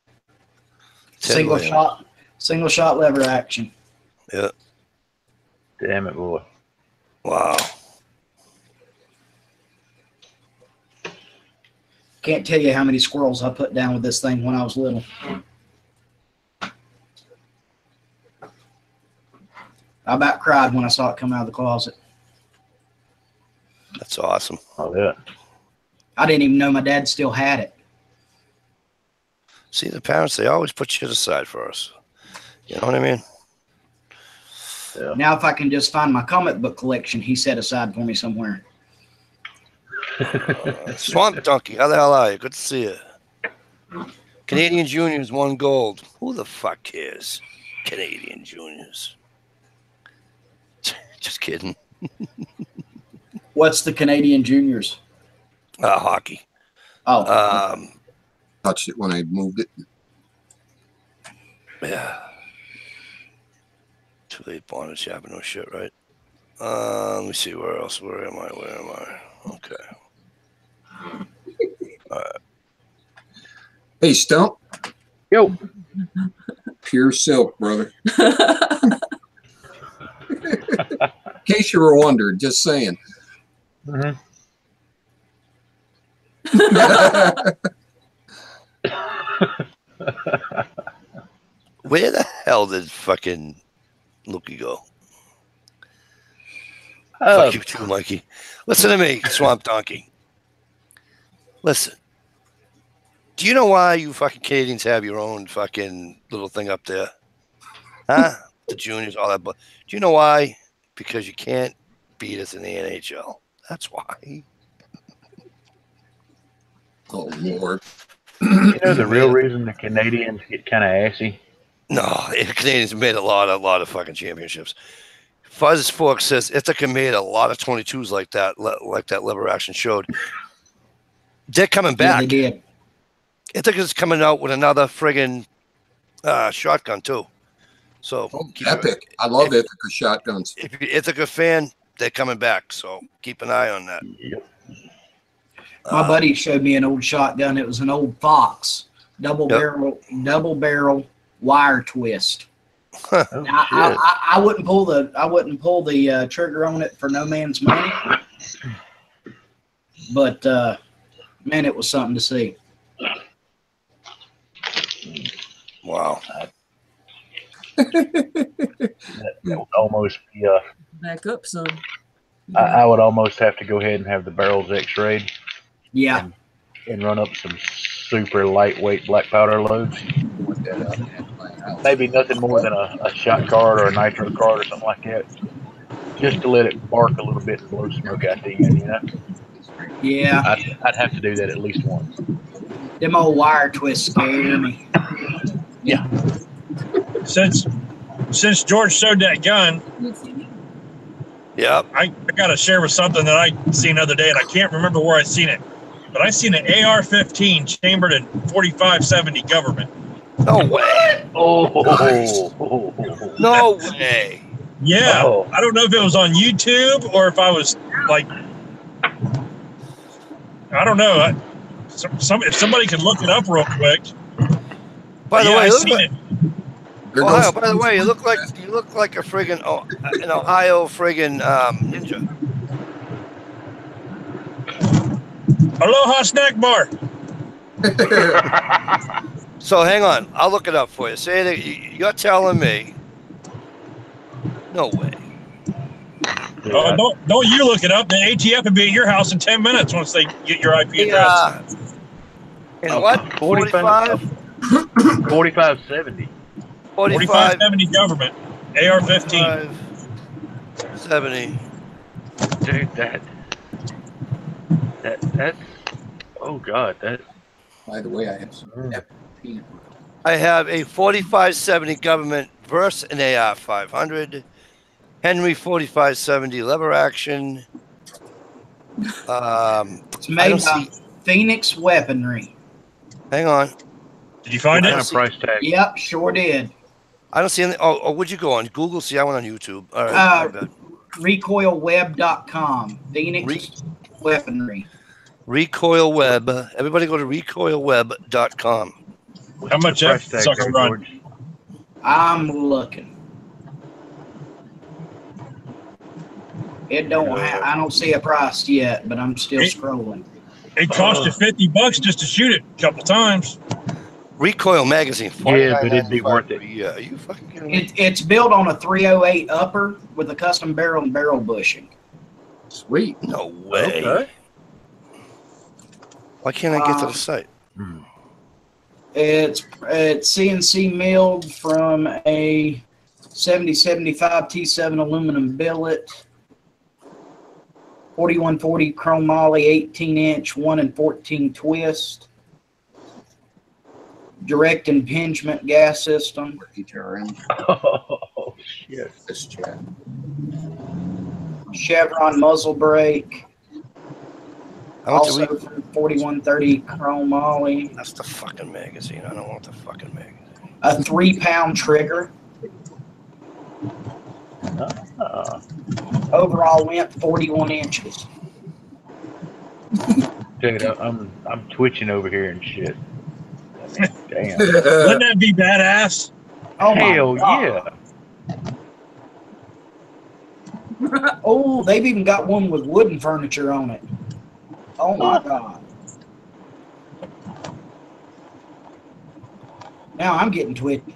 Single Williams. shot lever action. Yeah. Damn it, boy. Wow. Can't tell you how many squirrels I put down with this thing when I was little. I about cried when I saw it come out of the closet. That's awesome. Oh, yeah. I didn't even know my dad still had it. See, the parents, they always put shit aside for us. You know what I mean? Yeah. Now, if I can just find my comic book collection he set aside for me somewhere. Swamp Donkey, how the hell are you? Good to see you. Canadian Juniors won gold. Who the fuck cares? Canadian Juniors. Just kidding. What's the Canadian Juniors? Hockey. Oh, Touched it when I moved it. Yeah. Too late bondage happen, no shit, right? Let me see, where else? Where am I? Okay. All right. Hey, Stump. Yo. Pure silk, brother. In case you were wondering, just saying. Where the hell did fucking Lukey go? Fuck you too, Mikey. Listen to me, Swamp Donkey. Listen. Do you know why you fucking Canadians have your own fucking little thing up there? Huh? The juniors, all that. But do you know why? Because you can't beat us in the NHL. That's why. Oh, Lord. You know the real reason the Canadians get kind of assy? No, the Canadians made a lot of fucking championships. Fuzz Fork says Ithaca made a lot of 22s like that lever action showed. They're coming back. yeah, they did. Ithaca's coming out with another friggin' shotgun too. So epic. I love Ithaca shotguns. If you're Ithaca fan, they're coming back. So keep an eye on that. Yep. My buddy showed me an old shotgun. It was an old Fox double barrel wire twist. Oh, I wouldn't pull the trigger on it for no man's money. But man, it was something to see. Wow. That would almost be Back up some. I would almost have to go ahead and have the barrels x-rayed. Yeah. And run up some super lightweight black powder loads. Maybe nothing more than a shot card or a nitro card or something like that. Just to let it bark a little bit and blow smoke out the end, you know? Yeah. I'd have to do that at least once. Them old wire twists scare me. Yeah. Since George showed that gun, Yep. I got to share with something that I seen the other day, and I can't remember where I seen it. But I seen an AR-15 chambered in 4570 government. No way. Oh. No way. Yeah. Oh. I don't know if it was on YouTube or if I was like, I don't know. if somebody can look it up real quick. By the way, I look seen like, it. Ohio. By the way, you look like a friggin' an Ohio friggin' ninja. Aloha snack bar. So hang on, I'll look it up for you. Say that you're telling me. No way. Yeah. Don't you look it up? The ATF will be at your house in 10 minutes once they get your IP address. In what? 45? 4570. 4570 government. AR-15. 70. Dude, that's. Oh God, that. By the way, I have some peanut. I have a 4570 government versus an AR-500. Henry 4570 lever action. It's made by Phoenix Weaponry. Hang on. Did you find What it? kind of price tag? Yep, sure did. I don't see any. Oh, would you go on Google? See, I went on YouTube. All right. Recoilweb.com. Phoenix Weaponry. Recoil Web. Everybody go to recoilweb.com. How much that sucker run? I'm looking. It don't. I don't see a price yet, but I'm still scrolling. It cost you $50 just to shoot it a couple times. Recoil magazine. Yeah, but it'd be worth it. Yeah, are you fucking kidding me? It's built on a 308 upper with a custom barrel and barrel bushing. Sweet. No way. Okay. Why can't I get to the site? It's CNC milled from a 7075 T7 aluminum billet. 4140 chrome moly, 18-inch, 1 14 twist. Direct impingement gas system. Oh shit! This chat. Chevron muzzle brake. I want Also to from 4130 chrome moly. That's the fucking magazine. I don't want the fucking magazine. A 3-pound trigger. Overall length 41 inches. Dude, I'm twitching over here and shit. Damn. Wouldn't that be badass? Oh Hell my God. yeah! Oh, they've even got one with wooden furniture on it. Oh my God. Now I'm getting twitchy.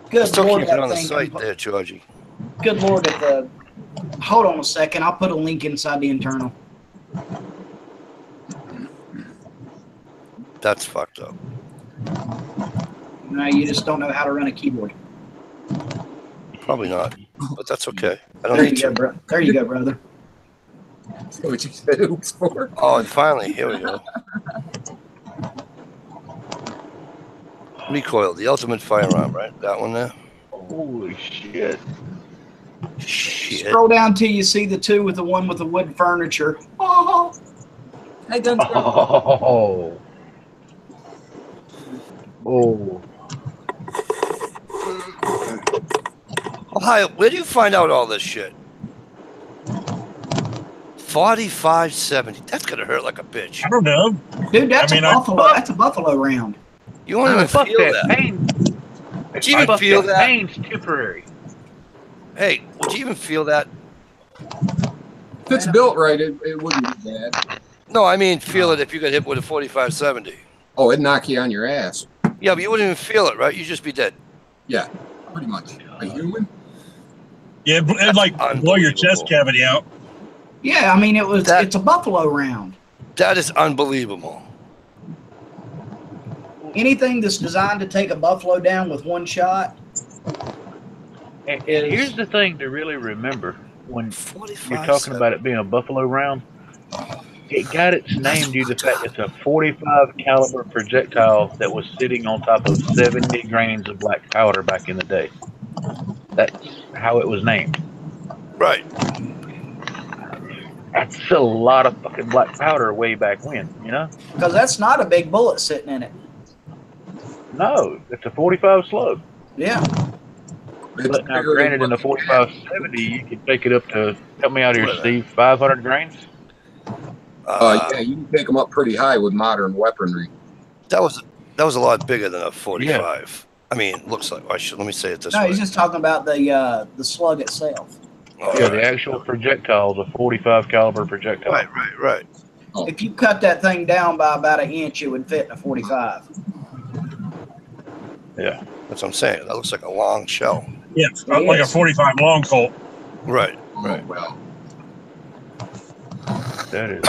Good Still Lord, keep it that on the thing site can- there, Georgie. Good Lord, at the. Hold on a second. I'll put a link inside the internal. That's fucked up. No, you just don't know how to run a keyboard. Probably not, but that's okay. I don't There you need go, to. bro. There you go, brother. Is that what you said it was for? Oh, and finally, here we go. Recoil, the ultimate firearm, right? That one there. Holy shit! Shit. Scroll down till you see the two with the one with the wood furniture. Oh, Hey, guns girl. Oh. Oh. Ohio, where do you find out all this shit? 4570. That's gonna hurt like a bitch. I don't know. dude, that's I mean, a buffalo. That's a buffalo round. You won't even Fuck feel that. that. Pain. Would you even Fuck feel that? Pain's temporary. Hey, would you even feel that? If it's built right, it wouldn't be bad. No, I mean feel it if you got hit with a 4570. Oh, it'd knock you on your ass. Yeah, but you wouldn't even feel it, right? You'd just be dead. Yeah, pretty much. A human? Yeah, it'd like blow your chest cavity out. Yeah, I mean it's a buffalo round. That is unbelievable. Anything that's designed to take a buffalo down with one shot. And here's the thing to really remember when 45 you're talking about it being a buffalo round. It got its name due to the fact it's a 45 caliber projectile that was sitting on top of 70 grains of black powder back in the day. That's how it was named. Right. That's a lot of fucking black powder way back when, you know? Because that's not a big bullet sitting in it. No, it's a 45 slug. Yeah. But now, granted, in the 4570, you can take it up to, help me out here, Steve, 500 grains? Yeah, you can take them up pretty high with modern weaponry. That was a lot bigger than a 45. Yeah. I mean, it looks like let me say it this way. No, he's just talking about the slug itself. Oh, yeah, the actual projectile, the 45 caliber projectile. Right. Oh. If you cut that thing down by about an inch, it would fit in a 45. Yeah, that's what I'm saying. That looks like a long shell. Yeah, like a 45 long Colt. Right. Well, that is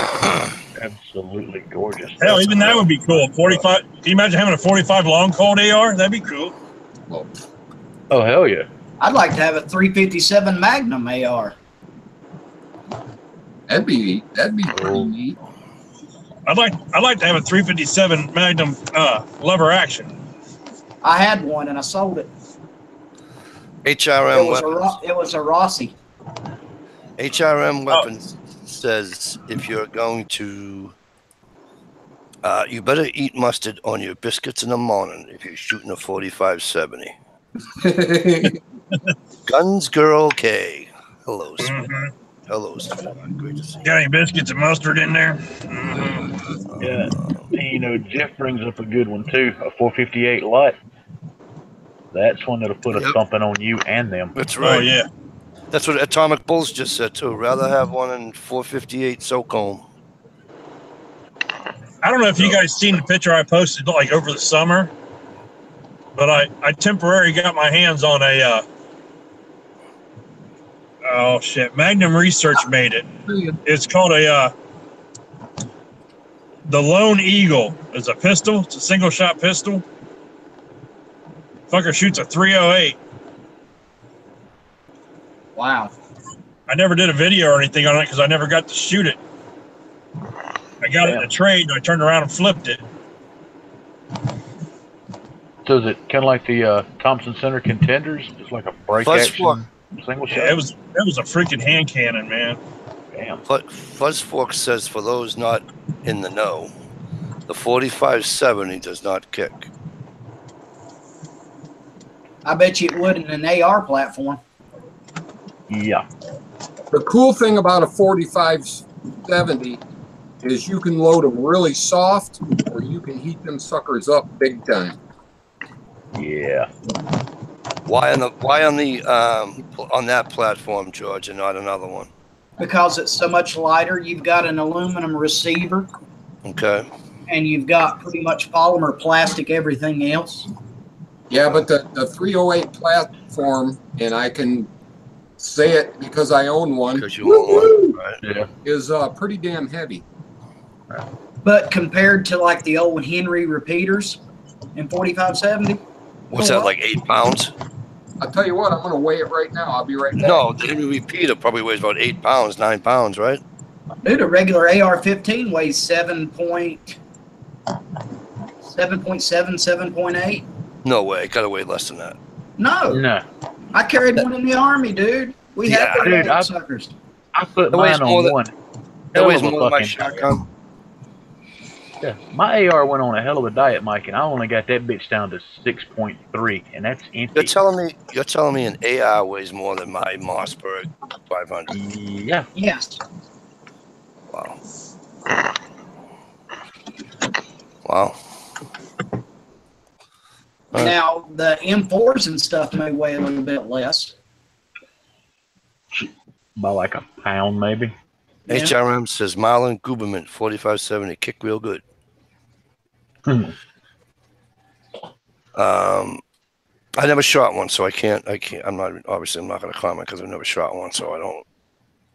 absolutely gorgeous. Hell, even that would be cool. 45. Can you imagine having a 45 long Colt AR? That'd be cool. Oh, hell yeah. I'd like to have a 357 Magnum AR. That'd be pretty neat. I'd like to have a 357 Magnum lever action. I had one and I sold it. HRM weapons. It was a Rossi. HRM weapons says if you're going to, you better eat mustard on your biscuits in the morning if you're shooting a 45-70. Guns Girl K. Hello, sweetheart. Hello, sweetheart. Great to see you. Got any biscuits and mustard in there? Yeah. And, Jeff brings up a good one, too. A 458 light. That's one that'll put a thumping on you and them. That's right. Oh, yeah. That's what Atomic Bulls just said, too. Rather have one in 458 SoCom. I don't know if you guys seen the picture I posted like over the summer, but I temporarily got my hands on a Magnum Research made it. It's called the Lone Eagle. It's a pistol. It's a single shot pistol. Fucker shoots a 308. Wow. I never did a video or anything on it because I never got to shoot it. I got it in a trade and I turned around and flipped it. So is it kind of like the Thompson Center Contenders? Just like a break action single shot? Yeah, it was a freaking hand cannon, man. Damn. Fuzzfork says for those not in the know, the 45-70 does not kick. I bet you it would in an AR platform. Yeah. The cool thing about a 45-70 is you can load them really soft or you can heat them suckers up big time. Yeah. Why on that platform, George, and not another one? Because it's so much lighter. You've got an aluminum receiver. Okay. And you've got pretty much polymer, plastic, everything else. Yeah, but the 308 platform, and I can say it because I own one, because you own one, right? Yeah. Is pretty damn heavy. But compared to like the old Henry repeaters in 4570, what's that, like 8 pounds? I'll tell you what, I'm going to weigh it right now. I'll be right back. No, the Henry repeater probably weighs about 8 pounds, 9 pounds, right? Dude, a regular AR-15 weighs 7.7, 7.8. No way. It gotta weigh less than that. No. I carried one in the Army, dude. We had those suckers. I put mine on one. That weighs more than my shotgun. Yeah, my AR went on a hell of a diet, Mike, and I only got that bitch down to 6.3, and that's empty. You're telling me an AR weighs more than my Mossberg 500? Yeah. Yes. Wow. Wow. Now, the M4s and stuff may weigh a little bit less. By like a pound, maybe. Yeah. HRM says Marlon Guberman 4570 kick real good. I never shot one, so I can't. I'm not going to comment because I've never shot one, so I don't.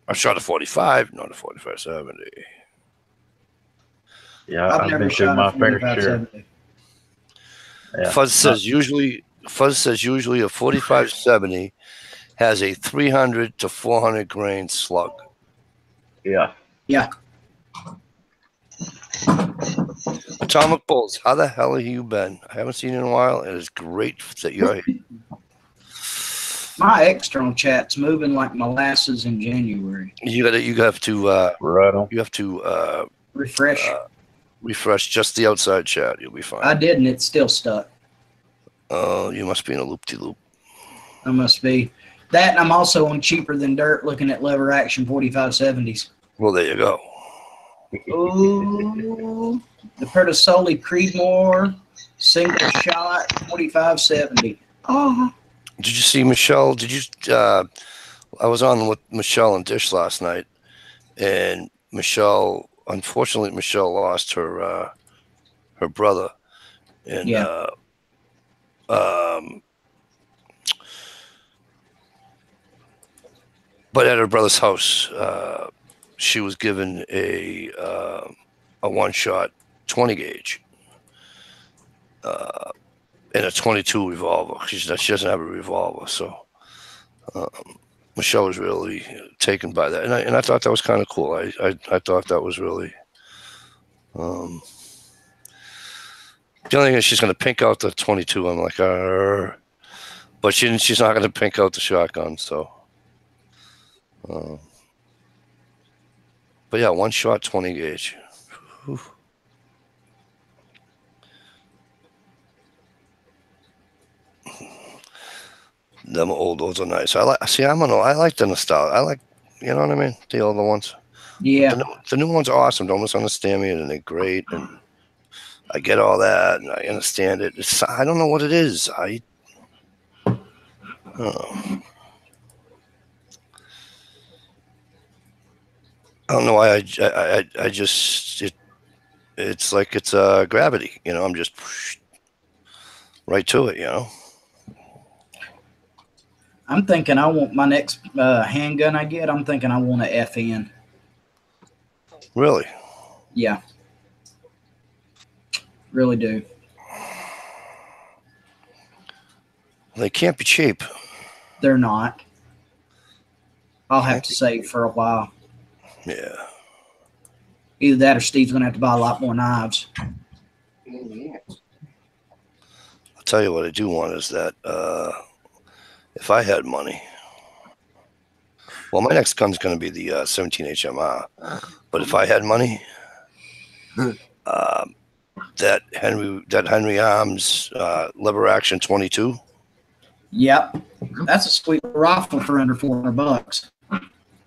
I've shot a 45, not a 4570. Yeah, I've been through my fair share. Yeah. Fuzz says usually a 4570 has a 300 to 400 grain slug. Yeah. Yeah. Atomic Bulls, how the hell have you been? I haven't seen you in a while. It is great that you're here. My external chat's moving like molasses in January. You have to refresh. Refresh just the outside chat. You'll be fine. I did, and it's still stuck. Oh, you must be in a loop-de-loop. I must be. That, and I'm also on Cheaper Than Dirt looking at lever action 4570s. Well, there you go. Ooh, the Pertasoli Creedmoor single shot 4570. Oh, Did you see Michelle? Did you? I was on with Michelle and Dish last night, and Michelle, unfortunately, Michelle lost her brother, and Yeah. But at her brother's house, she was given a one-shot 20 gauge and a 22 revolver. She doesn't have a revolver, so Michelle was really taken by that, and I thought that was kind of cool. I thought that was really. The only thing is she's going to pink out the 22. I'm like, but she's not going to pink out the shotgun. So, but yeah, one shot 20 gauge. Whew. Them old are nice. I like the nostalgia. I like, you know what I mean? The older ones. Yeah. The new ones are awesome. Don't misunderstand me, and they're great. And I get all that, and I understand it. I don't know what it is. I don't know why. I just it's like it's gravity. You know, I'm just right to it. You know. I'm thinking I want my next handgun I get. I'm thinking I want a FN. Really? Yeah. Really do. They can't be cheap. They're not. I'll have to save for a while. Yeah. Either that or Steve's going to have to buy a lot more knives. I'll tell you what I do want is that if I had money, well, my next gun's going to be the 17 HMR. But if I had money, that Henry Arms lever action 22. Yep, that's a sweet rifle for under $400.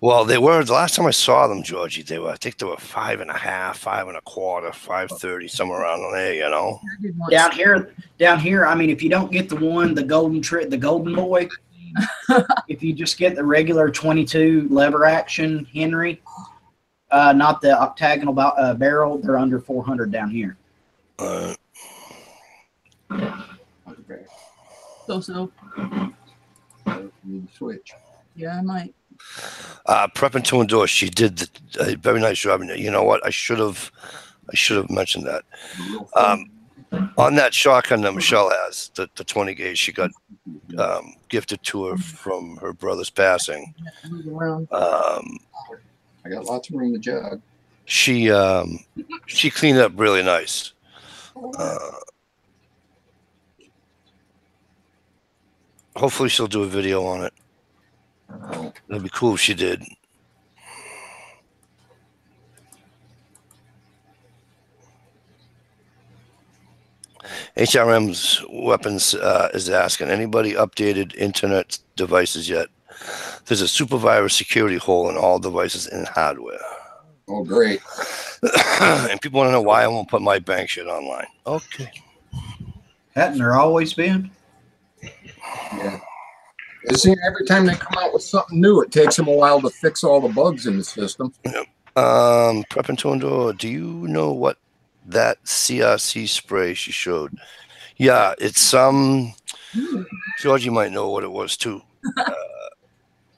Well, they were the last time I saw them, Georgie. I think they were 5.5, 5.25, 5.30, somewhere around there. You know. Down here. I mean, if you don't get the golden boy, if you just get the regular 22 lever action Henry, not the octagonal barrel, they're under 400 down here. So. Need to switch. Yeah, I might. Prepping to endorse. She did a very nice job. And you know what? I should have mentioned that. On that shotgun that Michelle has, the 20 gauge, she got gifted to her from her brother's passing. I got lots of room to jog. She cleaned it up really nice. Hopefully she'll do a video on it. That'd be cool if she did. HRM's Weapons is asking, anybody updated internet devices yet? There's a super virus security hole in all devices and hardware. Oh, great. And people want to know why I won't put my bank shit online. Okay. Hadn't there always been? Yeah. See, every time they come out with something new, it takes them a while to fix all the bugs in the system. Yep. Prepping to endure. Do you know what that CRC spray she showed? Yeah, it's George, you might know what it was too.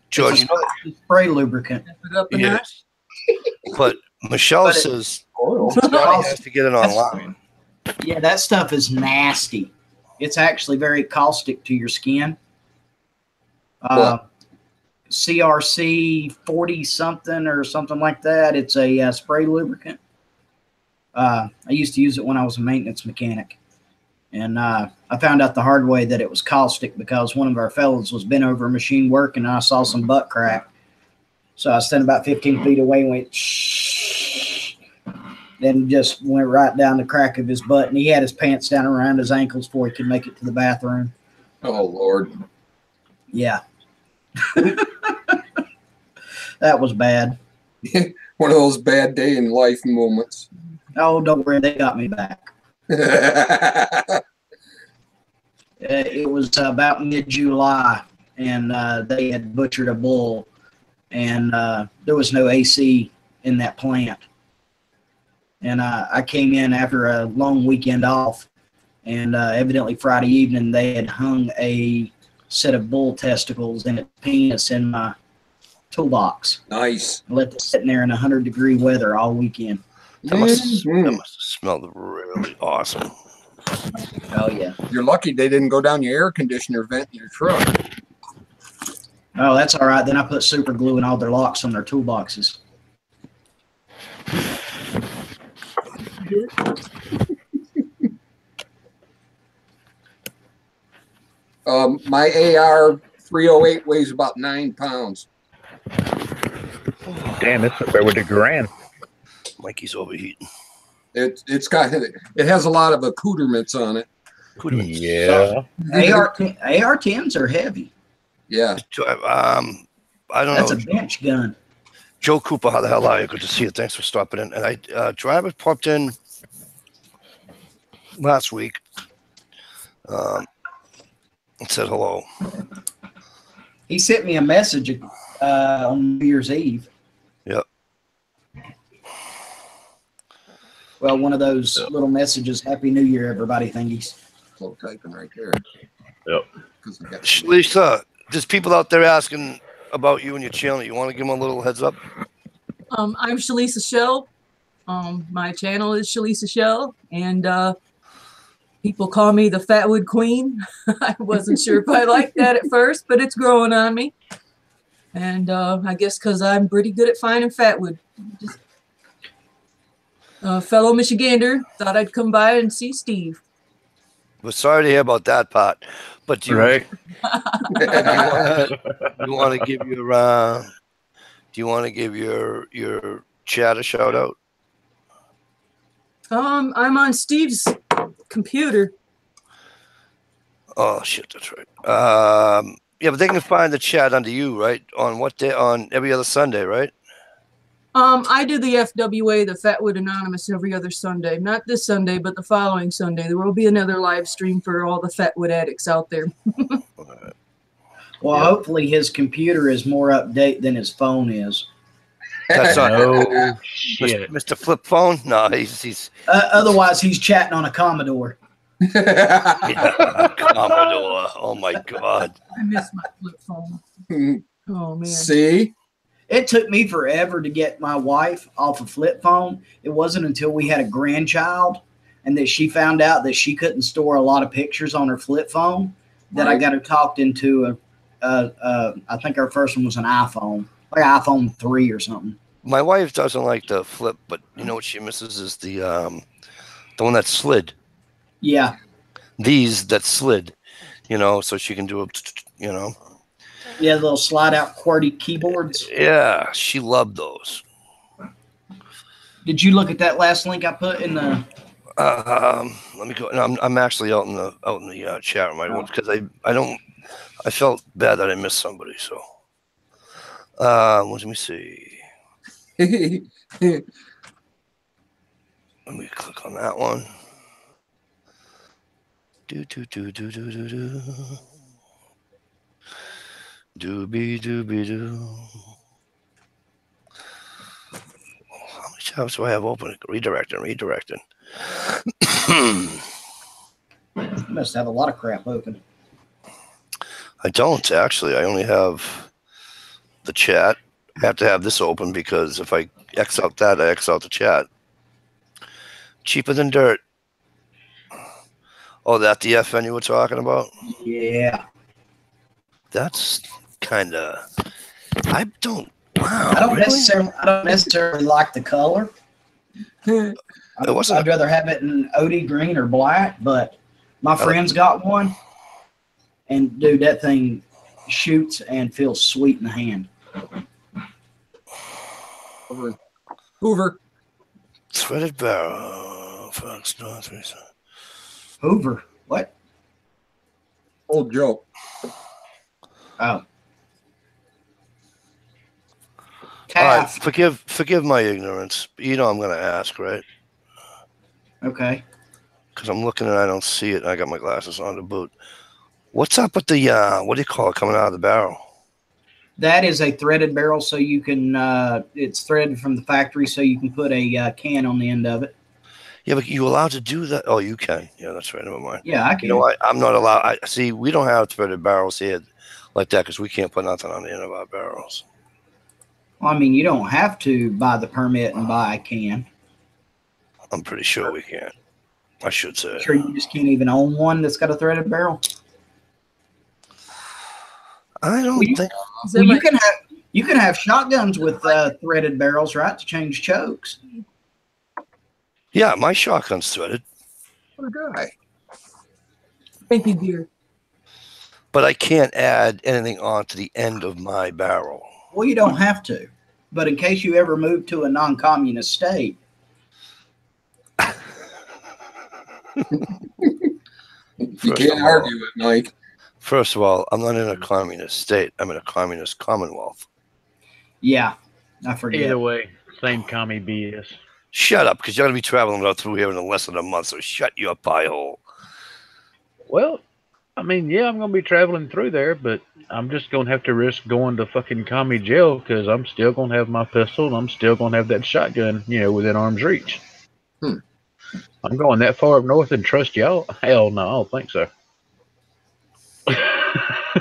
George, you know spray lubricant. Yes. But Michelle says Scotty has to get it online. Yeah, that stuff is nasty. It's actually very caustic to your skin. CRC 40 something or something like that. It's a spray lubricant. I used to use it when I was a maintenance mechanic, and I found out the hard way that it was caustic because one of our fellows was bent over a machine working, and I saw some butt crack. So I stood about 15 feet away and went shh, then just went right down the crack of his butt, and he had his pants down around his ankles before he could make it to the bathroom. Oh, Lord. Yeah. That was bad. One of those bad day in life moments. Oh, don't worry, they got me back. It was about mid-July, and they had butchered a bull, and there was no AC in that plant. And I came in after a long weekend off, and evidently Friday evening they had hung a set of bull testicles and its penis in my toolbox. Nice. I left it sitting there in 100-degree weather all weekend. That must have smelled really awesome. Oh, yeah. You're lucky they didn't go down your air conditioner vent in your truck. Oh, that's all right. Then I put super glue in all their locks on their toolboxes. My AR 308 weighs about 9 pounds. Damn, it's up there with the Grand. Mikey's overheating. It has a lot of accoutrements on it. Yeah. AR-10s are heavy. Yeah. I don't That's know. a bench gun. Joe Cooper, how the hell are you? Good to see you. Thanks for stopping in. And driver popped in last week and said hello. He sent me a message on New Year's Eve. Yep. Well, one of those little messages, Happy New Year, everybody thingies. Slow typing right there. Yep. Lisa, there's people out there asking about you and your channel. You want to give them a little heads up? I'm Shalisa Shell. My channel is Shalisa Shell, and people call me the Fatwood Queen. I wasn't sure if I liked that at first, but it's growing on me. And I guess because I'm pretty good at finding fatwood. Just fellow Michigander, thought I'd come by and see Steve. We're sorry to hear about that part, but do you, Right. you want to give your chat a shout out? I'm on Steve's computer. Oh shit, that's right. Yeah, but they can find the chat under you, right? On what day? On every other Sunday, right? I do the FWA, the Fatwood Anonymous, every other Sunday. Not this Sunday, but the following Sunday. There will be another live stream for all the Fatwood addicts out there. Well, hopefully his computer is more update than his phone is. That's not No shit. Mr. Flip Phone. No, he's Otherwise, he's chatting on a Commodore. yeah, Commodore. Oh my God. I miss my flip phone. Oh, man. See? It took me forever to get my wife off a flip phone. It wasn't until we had a grandchild and that she found out that she couldn't store a lot of pictures on her flip phone that I got her talked into I think our first one was an iPhone, like iPhone 3 or something. My wife doesn't like the flip, but you know what she misses is the one that slid. Yeah. These that slid, so she can do it, Yeah, the little slide out QWERTY keyboards. Yeah, she loved those. Did you look at that last link I put in the? Let me go. No, I'm actually out in the chat room. Because I felt bad that I missed somebody. So, let me see. Let me click on that one. Doobie doobie doo. How many tabs do I have open? Redirecting. You must have a lot of crap open. I don't actually. I only have the chat. I have to have this open because if I X out that, I X out the chat. Cheaper than dirt. Oh, that the FN you were talking about? Yeah. That's kind of. I don't. Wow. I don't necessarily like the color. I'd rather have it in OD green or black, but my friend's got one, and dude, that thing shoots and feels sweet in the hand. Hoover. Threaded barrel. Fox North. Hoover. What? Old joke. Oh. All right, Calf. forgive my ignorance. You know I'm going to ask, right? Okay. Because I'm looking and I don't see it. And I got my glasses on to boot. What's up with the what do you call it coming out of the barrel? That is a threaded barrel, so you can. It's threaded from the factory, so you can put a can on the end of it. Yeah, but you allowed to do that? Oh, you can. Yeah, that's right. Never mind. Yeah, I can. You know what? I'm not allowed. I see. We don't have threaded barrels here like that because we can't put nothing on the end of our barrels. Well, I mean, you don't have to buy the permit and buy a can. I'm pretty sure we can't. I should say. Sure, you just can't even own one that's got a threaded barrel. I don't think. Well, you can have shotguns with threaded barrels, right, to change chokes. Yeah, my shotgun's threaded. What a guy. Thank you, dear. But I can't add anything onto the end of my barrel. Well, you don't have to. But in case you ever move to a non-communist state. You can't argue it, Mike. First of all, I'm not in a communist state. I'm in a communist commonwealth. Yeah, I forget. Either way, same commie BS. Shut up, because you're going to be traveling through here in less than a month, so shut your pie hole. Well, I mean, yeah, I'm going to be traveling through there, but I'm just going to have to risk going to fucking commie jail because I'm still going to have my pistol and I'm still going to have that shotgun, within arm's reach. I'm going that far up north and trust y'all? Hell no, I don't think so.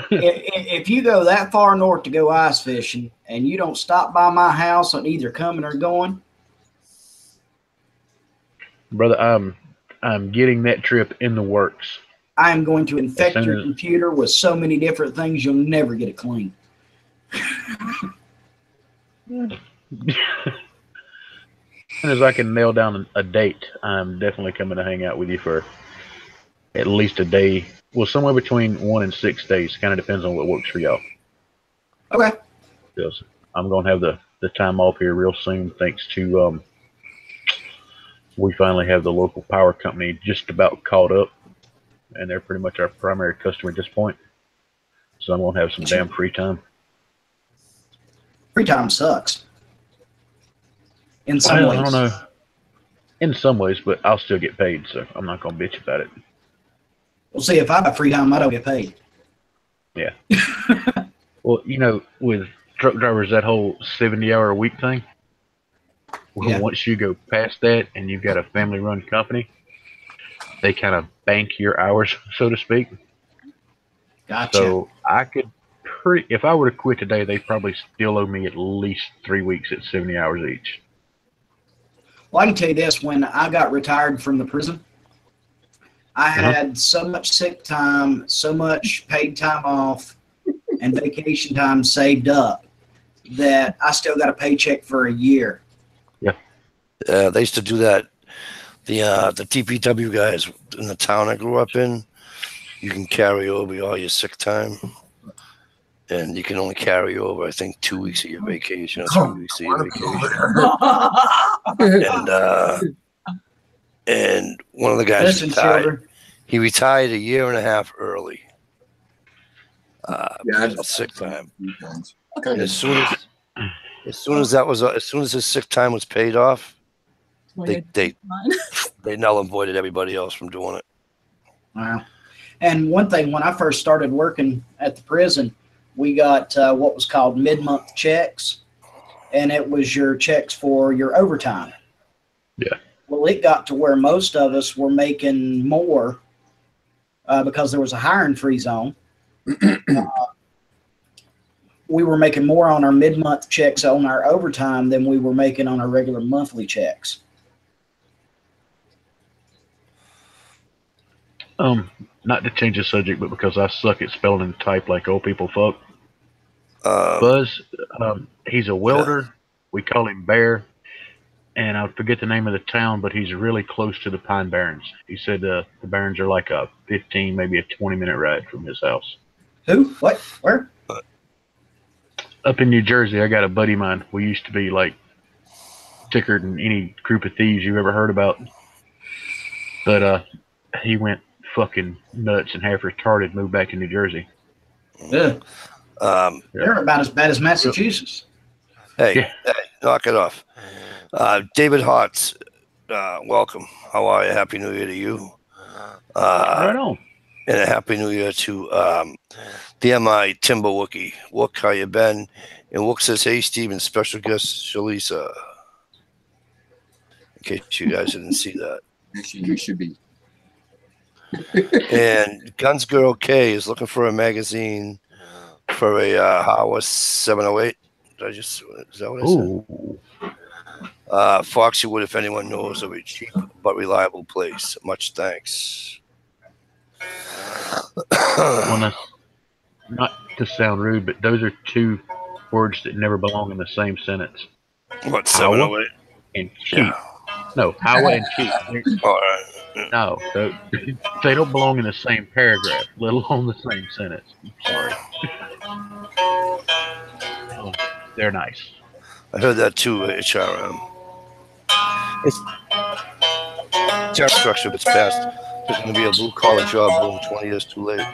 If you go that far north to go ice fishing and you don't stop by my house on either coming or going, brother, I'm getting that trip in the works. I am going to infect your computer with so many different things you'll never get it clean. As soon as I can nail down a date, I'm definitely coming to hang out with you for at least a day. Well, somewhere between 1 and 6 days. Kind of depends on what works for y'all. Okay. Because I'm going to have the time off here real soon, thanks to we finally have the local power company just about caught up, and they're pretty much our primary customer at this point. So I'm going to have some damn free time. Free time sucks. In some ways. I don't know. In some ways, but I'll still get paid, so I'm not going to bitch about it. Well, see, if I have free time, I don't get paid. Yeah. Well, with truck drivers, that whole 70-hour a week thing, well, once you go past that and you've got a family-run company, they kind of bank your hours, so to speak. Gotcha. So I could if I were to quit today, they probably still owe me at least 3 weeks at 70 hours each. Well, I can tell you this, when I got retired from the prison, I had so much sick time, so much paid time off, and vacation time saved up that I still got a paycheck for a year. Yeah. They used to do that. The TPW guys in the town I grew up in, you can carry over all your sick time. And you can only carry over, I think, 2 weeks of your vacation or 3 weeks of your vacation. And one of the guys retired. He retired a year and a half early. Sick time. Okay. And as soon as his sick time was paid off, they null and voided everybody else from doing it. Wow. And one thing, when I first started working at the prison, we got what was called mid-month checks, and it was your checks for your overtime. Yeah. Well, it got to where most of us were making more because there was a hiring freeze on. We were making more on our mid-month checks on our overtime than we were making on our regular monthly checks. Not to change the subject, but because I suck at spelling and type like old people fuck. Buzz, he's a welder. Yeah. We call him Bear, and I forget the name of the town, but he's really close to the Pine Barrens. He said the Barrens are like a 15, maybe a 20-minute ride from his house. Who? What? Where? Up in New Jersey. I got a buddy of mine. We used to be like thicker than any group of thieves you've ever heard about. But he went fucking nuts and half retarded, moved back to New Jersey. Yeah. They're about as bad as Massachusetts. Hey, knock it off. David Hotz, welcome. How are you? Happy New Year to you. Right on. And a Happy New Year to DMI Timber Wookie. Wook, how you been? And Wook says, hey, Steven, special guest Shalisa. In case you guys didn't see that. Actually, you should be. And Guns Girl K is looking for a magazine for a Hawa 708. Is that what I said? Foxywood, if anyone knows of a cheap but reliable place. Much thanks. Well, not to sound rude, but those are two words that never belong in the same sentence. What, 708? And cheap. Yeah. No, highway and cheap. All right. No, they don't belong in the same paragraph, let alone the same sentence. I'm sorry. Oh, they're nice. I heard that too, HRM. It's tariff structure, but it's passed. There's going to be a blue-collar job boom 20 years too late.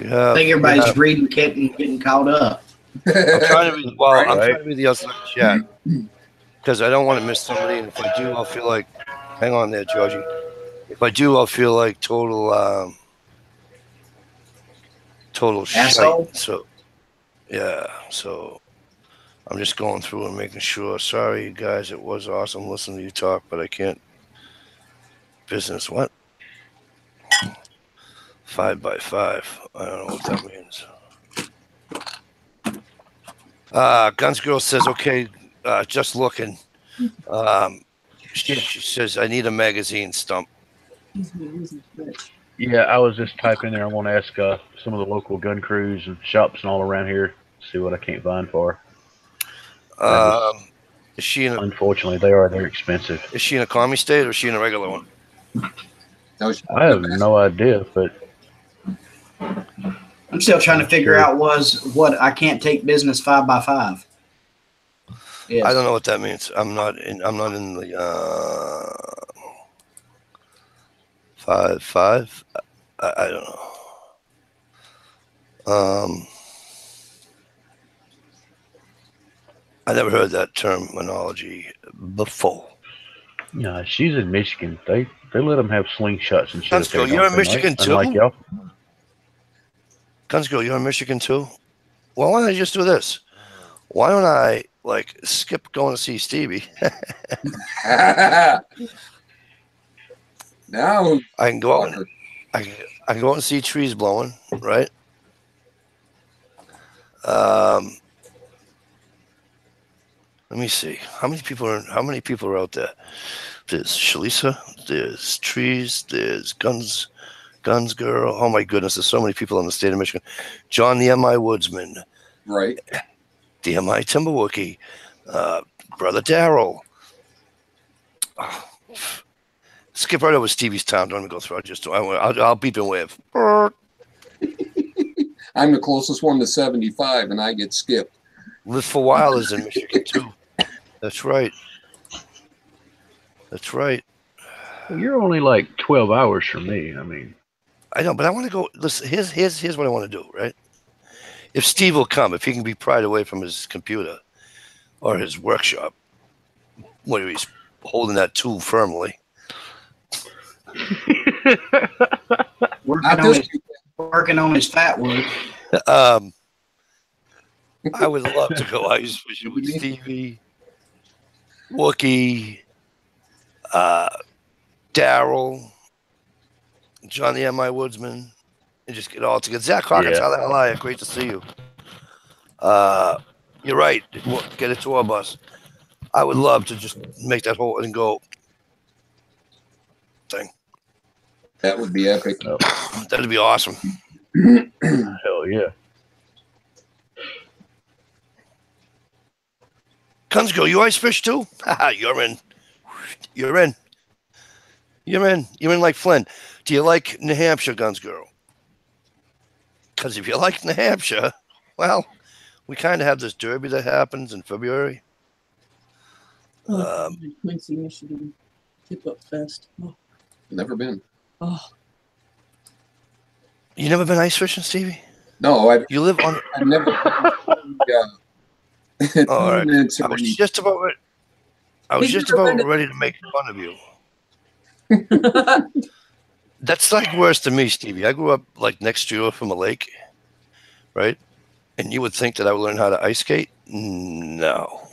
I think everybody's reading, getting caught up. I'm trying to read. Well, I'm trying to read the outside chat because I don't want to miss somebody. And if I do, I'll feel like. Hang on there, Georgie. If I do, I'll feel like total shite. So, yeah. So, I'm just going through and making sure. Sorry, you guys. It was awesome listening to you talk, but I can't. Business what? 5x5. I don't know what that means. Guns Girl says, okay, just looking. She says, I need a magazine stump. Yeah, I was just typing there. I want to ask some of the local gun crews and shops and all around here, see what I can't find for. Is she in unfortunately, they're expensive. Is she in a commie state or is she in a regular one? I have no idea, but I'm still trying to figure out what I can't take business 5x5. Yes. I don't know what that means. I'm not in the 5x5. I don't know. I never heard that terminology before. Yeah, she's in Michigan. They let them have slingshots and shit. Guns Girl, you're in Michigan too? Unlike y'all. Guns Girl, you're in Michigan too? Well, why don't I just do this? Why don't I skip going to see Stevie? Now I can go out. I can go out and see trees blowing, right? Let me see. How many people are out there? There's Shalisa, there's trees, there's Guns Girl. Oh my goodness, there's so many people in the state of Michigan. John the MI Woodsman. Right. The MI Timber Wookie. Brother Daryl. Oh, skip right over Stevie's town. Don't even go through. I'll beep and wave. I'm the closest one to 75, and I get skipped. Live for While is in Michigan too. That's right. That's right. Well, you're only like 12 hours from me. I mean, I know, but I want to go. Listen, here's what I want to do. Right? If Steve will come, if he can be pried away from his computer or his workshop, where he's holding that tool firmly. Working on his fat wood. I would love to go ice fishing with Stevie, Wookie, Daryl, John the MI Woodsman, and just get all together. Zach Hawkins, how the hell are you? Great to see you. You're right. Get a tour bus. I would love to just make that whole and go thing. That would be epic. That'd be awesome. Hell yeah. Guns Girl, you ice fish too? Haha, you're in. You're in. You're in. You're in like Flynn. Do you like New Hampshire, Guns Girl? Because if you like New Hampshire, well, we kind of have this derby that happens in February. Quincy, Michigan, Tip Up Fest. Oh. Never been. Oh. You never been ice fishing, Stevie? No, you live on. I've never. Yeah. All right. I was just about ready to make fun of you. That's like worse than me, Stevie. I grew up like next door from a lake, right? And you would think that I would learn how to ice skate? No.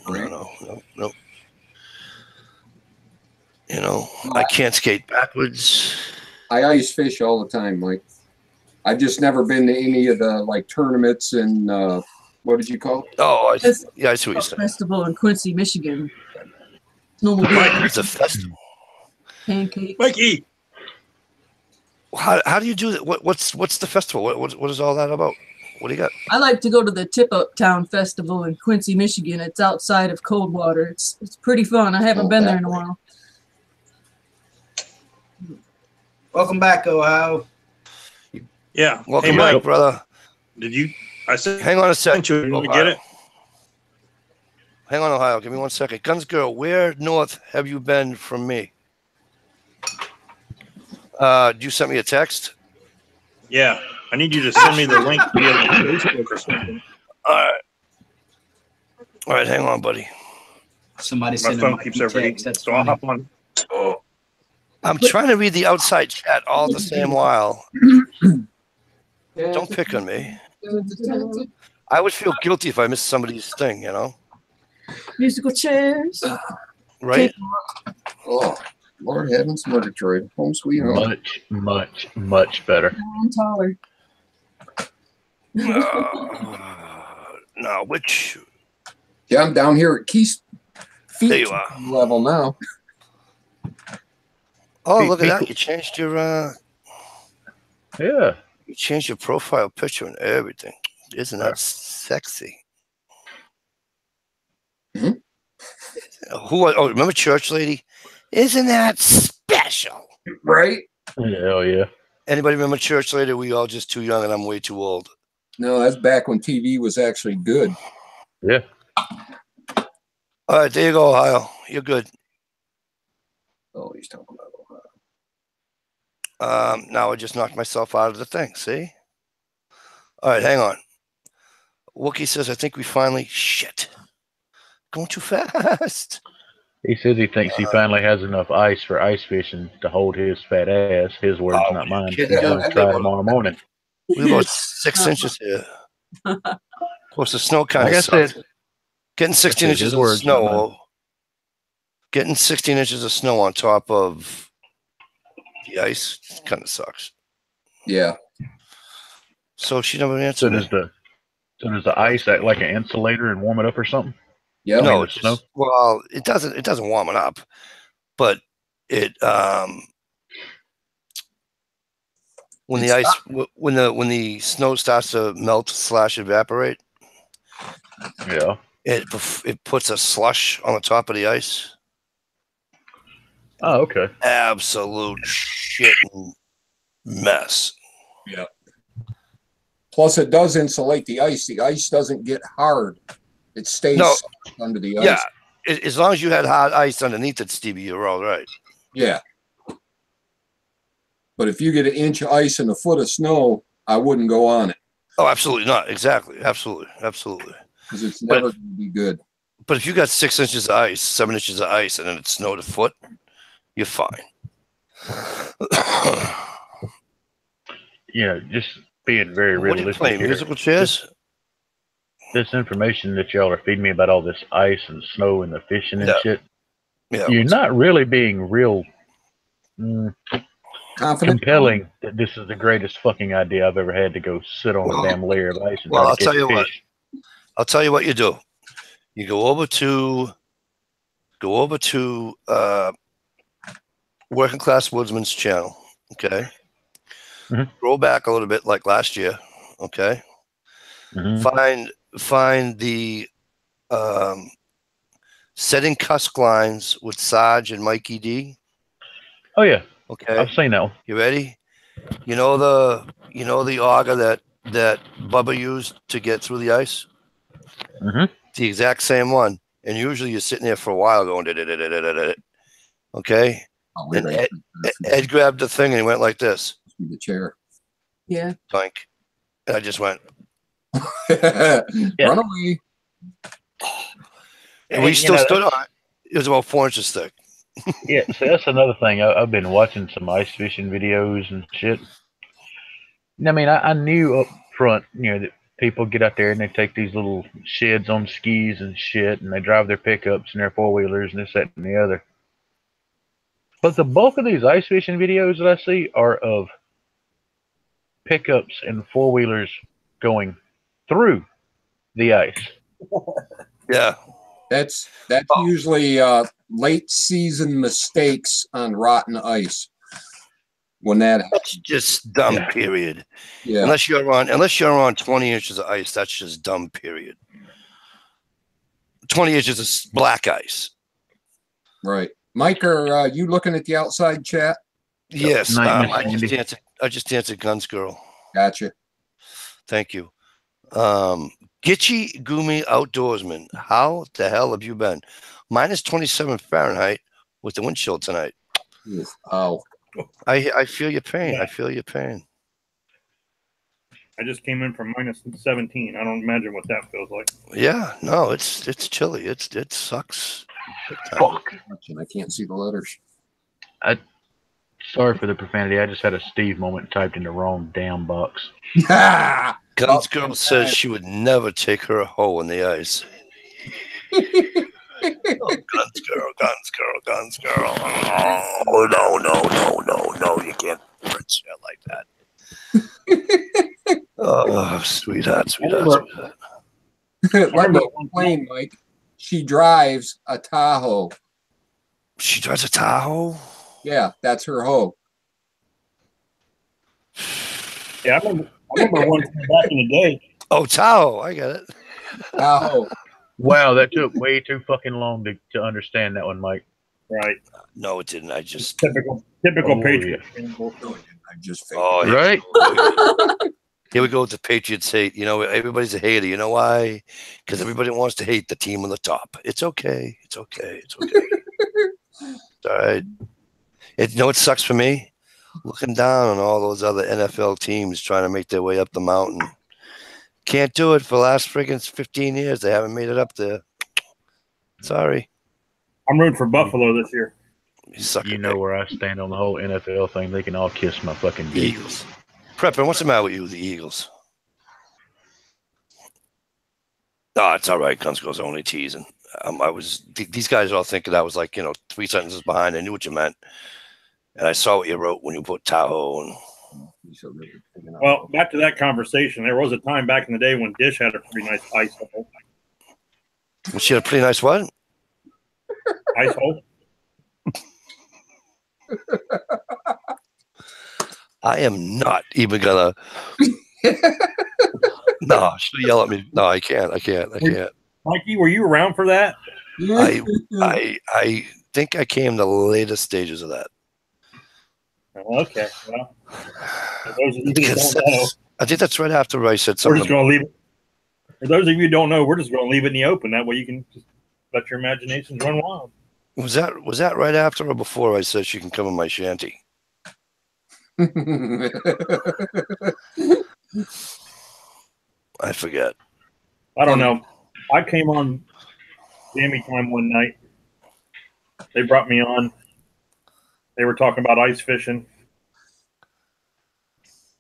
You know, I can't skate backwards. I ice fish all the time, Mike. I've just never been to any of the like tournaments and what did you call it? Oh, I see what you're saying. Festival in Quincy, Michigan. It's a festival. Pancake. Mikey. How do you do that? What's the festival? What is all that about? What do you got? I like to go to the Tip Up Town Festival in Quincy, Michigan. It's outside of Coldwater. It's pretty fun. I haven't been there in a while. Welcome back, Ohio. Yeah. Welcome back, brother. Did you? I said. Hang on a second. You get it? Hang on, Ohio. Give me 1 second. Guns Girl, where north have you been from me? You sent me a text? Yeah. I need you to send me the link via Facebook or something. All right, hang on, buddy. Somebody My phone keeps overheating, so I'll hop on. Oh. I'm trying to read the outside chat all the same while. Don't pick on me. I would feel guilty if I missed somebody's thing, you know? Musical chairs. Right? Oh, Lord heavens, Murgatroyd. Home sweet home. Much better. I'm taller. No, which? Yeah, I'm down here at Keith's feet there you are. level now. Oh, look at that. You changed your yeah. You changed your profile picture and everything. Isn't that sexy? Mm-hmm. Remember Church Lady? Isn't that special? Right? Hell yeah. Anybody remember Church Lady? We all just too young and I'm way too old. No, that's back when TV was actually good. Yeah. All right, there you go, Ohio. You're good. Oh, he's talking about Ohio. Now I just knocked myself out of the thing. See? All right, hang on. Wookie says, I think we finally... Shit. Going too fast. He says he thinks he finally has enough ice for ice fishing to hold his fat ass. His words, not mine. He's going to try tomorrow morning. We're about 6 inches here. Of course, the snow kind of sucks. Getting 16 inches of snow. Getting 16 inches of snow on top of the ice kind of sucks. Yeah. So she never answered. So does the ice act like an insulator and warm it up or something? Yeah. No, well, it doesn't warm it up, but it when the snow starts to melt / evaporate, yeah, it puts a slush on the top of the ice. Oh, okay. Absolute shitting mess. Yeah. Plus, it does insulate the ice. The ice doesn't get hard. It stays under the ice. Yeah, as long as you had hard ice underneath it, Stevie, you're all right. Yeah. But if you get 1 inch of ice and a foot of snow, I wouldn't go on it. Oh, absolutely not. Exactly. Absolutely. Because it's never going to be good. But if you got 6 inches of ice, 7 inches of ice, and then it snowed a foot, you're fine. Yeah, just being very realistic. What are you playing, musical chairs? This information that y'all are feeding me about all this ice and snow and the fishing and shit, you're not really being real confident, compelling that this is the greatest fucking idea I've ever had to go sit on a damn layer of ice and try to catch a fish. I'll tell you what you do. You go over to Working Class Woodsman's channel, okay? Mm-hmm. Roll back a little bit like last year, okay? Mm-hmm. Find the setting cusk lines with Sarge and Mikey D. Oh yeah, Okay, I've seen that one. you ready? You know the auger that Bubba used to get through the ice. Mm-hmm. The exact same one, and usually you're sitting there for a while going, okay. Oh, And Ed grabbed the thing and he went like this. The chair. Yeah. Blank. And I just went. Run away. And we still stood on it. It was about 4 inches thick. Yeah, so that's another thing. I've been watching some ice fishing videos and shit. I mean, I knew up front, that people get out there and they take these little sheds on skis and shit, and they drive their pickups and their four-wheelers and this, that, and the other. But the bulk of these ice fishing videos that I see are of pickups and four-wheelers going through the ice. Yeah. That's usually late season mistakes on rotten ice. When that's just dumb, period. Yeah. Unless you're on 20 inches of ice, that's just dumb, period. 20 inches of black ice. Right. Mike, are you looking at the outside chat? Yes. I just answered Guns Girl. Gotcha. Thank you. Gitchy Gumi Outdoorsman. How the hell have you been? Minus 27 Fahrenheit with the wind chill tonight. Oh. I feel your pain. I feel your pain. I just came in from minus 17. I don't imagine what that feels like. Yeah, no, it's chilly. It sucks. Fuck. I can't see the letters. Sorry for the profanity. I just had a Steve moment, typed in the wrong damn box. Guns Girl says she would never take her hoe in the ice. Oh, Guns Girl. Oh, no, you can't print shit like that. Oh, sweetheart. Let me explain, Mike. She drives a Tahoe. She drives a Tahoe? Yeah, that's her hoe. Yeah, I remember one back in the day. Oh, Tahoe. I got it. Tahoe. Wow, that took way too fucking long to understand that one, Mike. Right. No, it didn't. I just typical Patriot. I just right. Here we go with the Patriots hate. Everybody's a hater. You know why? Because everybody wants to hate the team on the top. It's okay. All right. It sucks for me? Looking down on all those other NFL teams trying to make their way up the mountain. Can't do it for the last friggin' 15 years. They haven't made it up there. Sorry. I'm rooting for Buffalo this year. You know where I stand on the whole NFL thing. They can all kiss my fucking dick. Eagles. Prepper, what's the matter with you, the Eagles? Oh, it's all right. Guns Girl's only teasing. These guys are all thinking I was like, 3 sentences behind. I knew what you meant. And I saw what you wrote when you put Tahoe. And well, back to that conversation. There was a time back in the day when Dish had a pretty nice ice hole. Well, she had a pretty nice what? Ice hole. I am not even gonna. No, she'll yell at me. No, I can't. Mikey, were you around for that? I think I came the latest stages of that. Okay, well, for those of you who don't know, I think that's right after I said something. We're just going to leave it. For those of you who don't know, we're just going to leave it in the open. That way you can just let your imaginations run wild. Was that right after or before I said she can come in my shanty? I forget. I don't know. I came on Jammy Time one night. They brought me on. They were talking about ice fishing.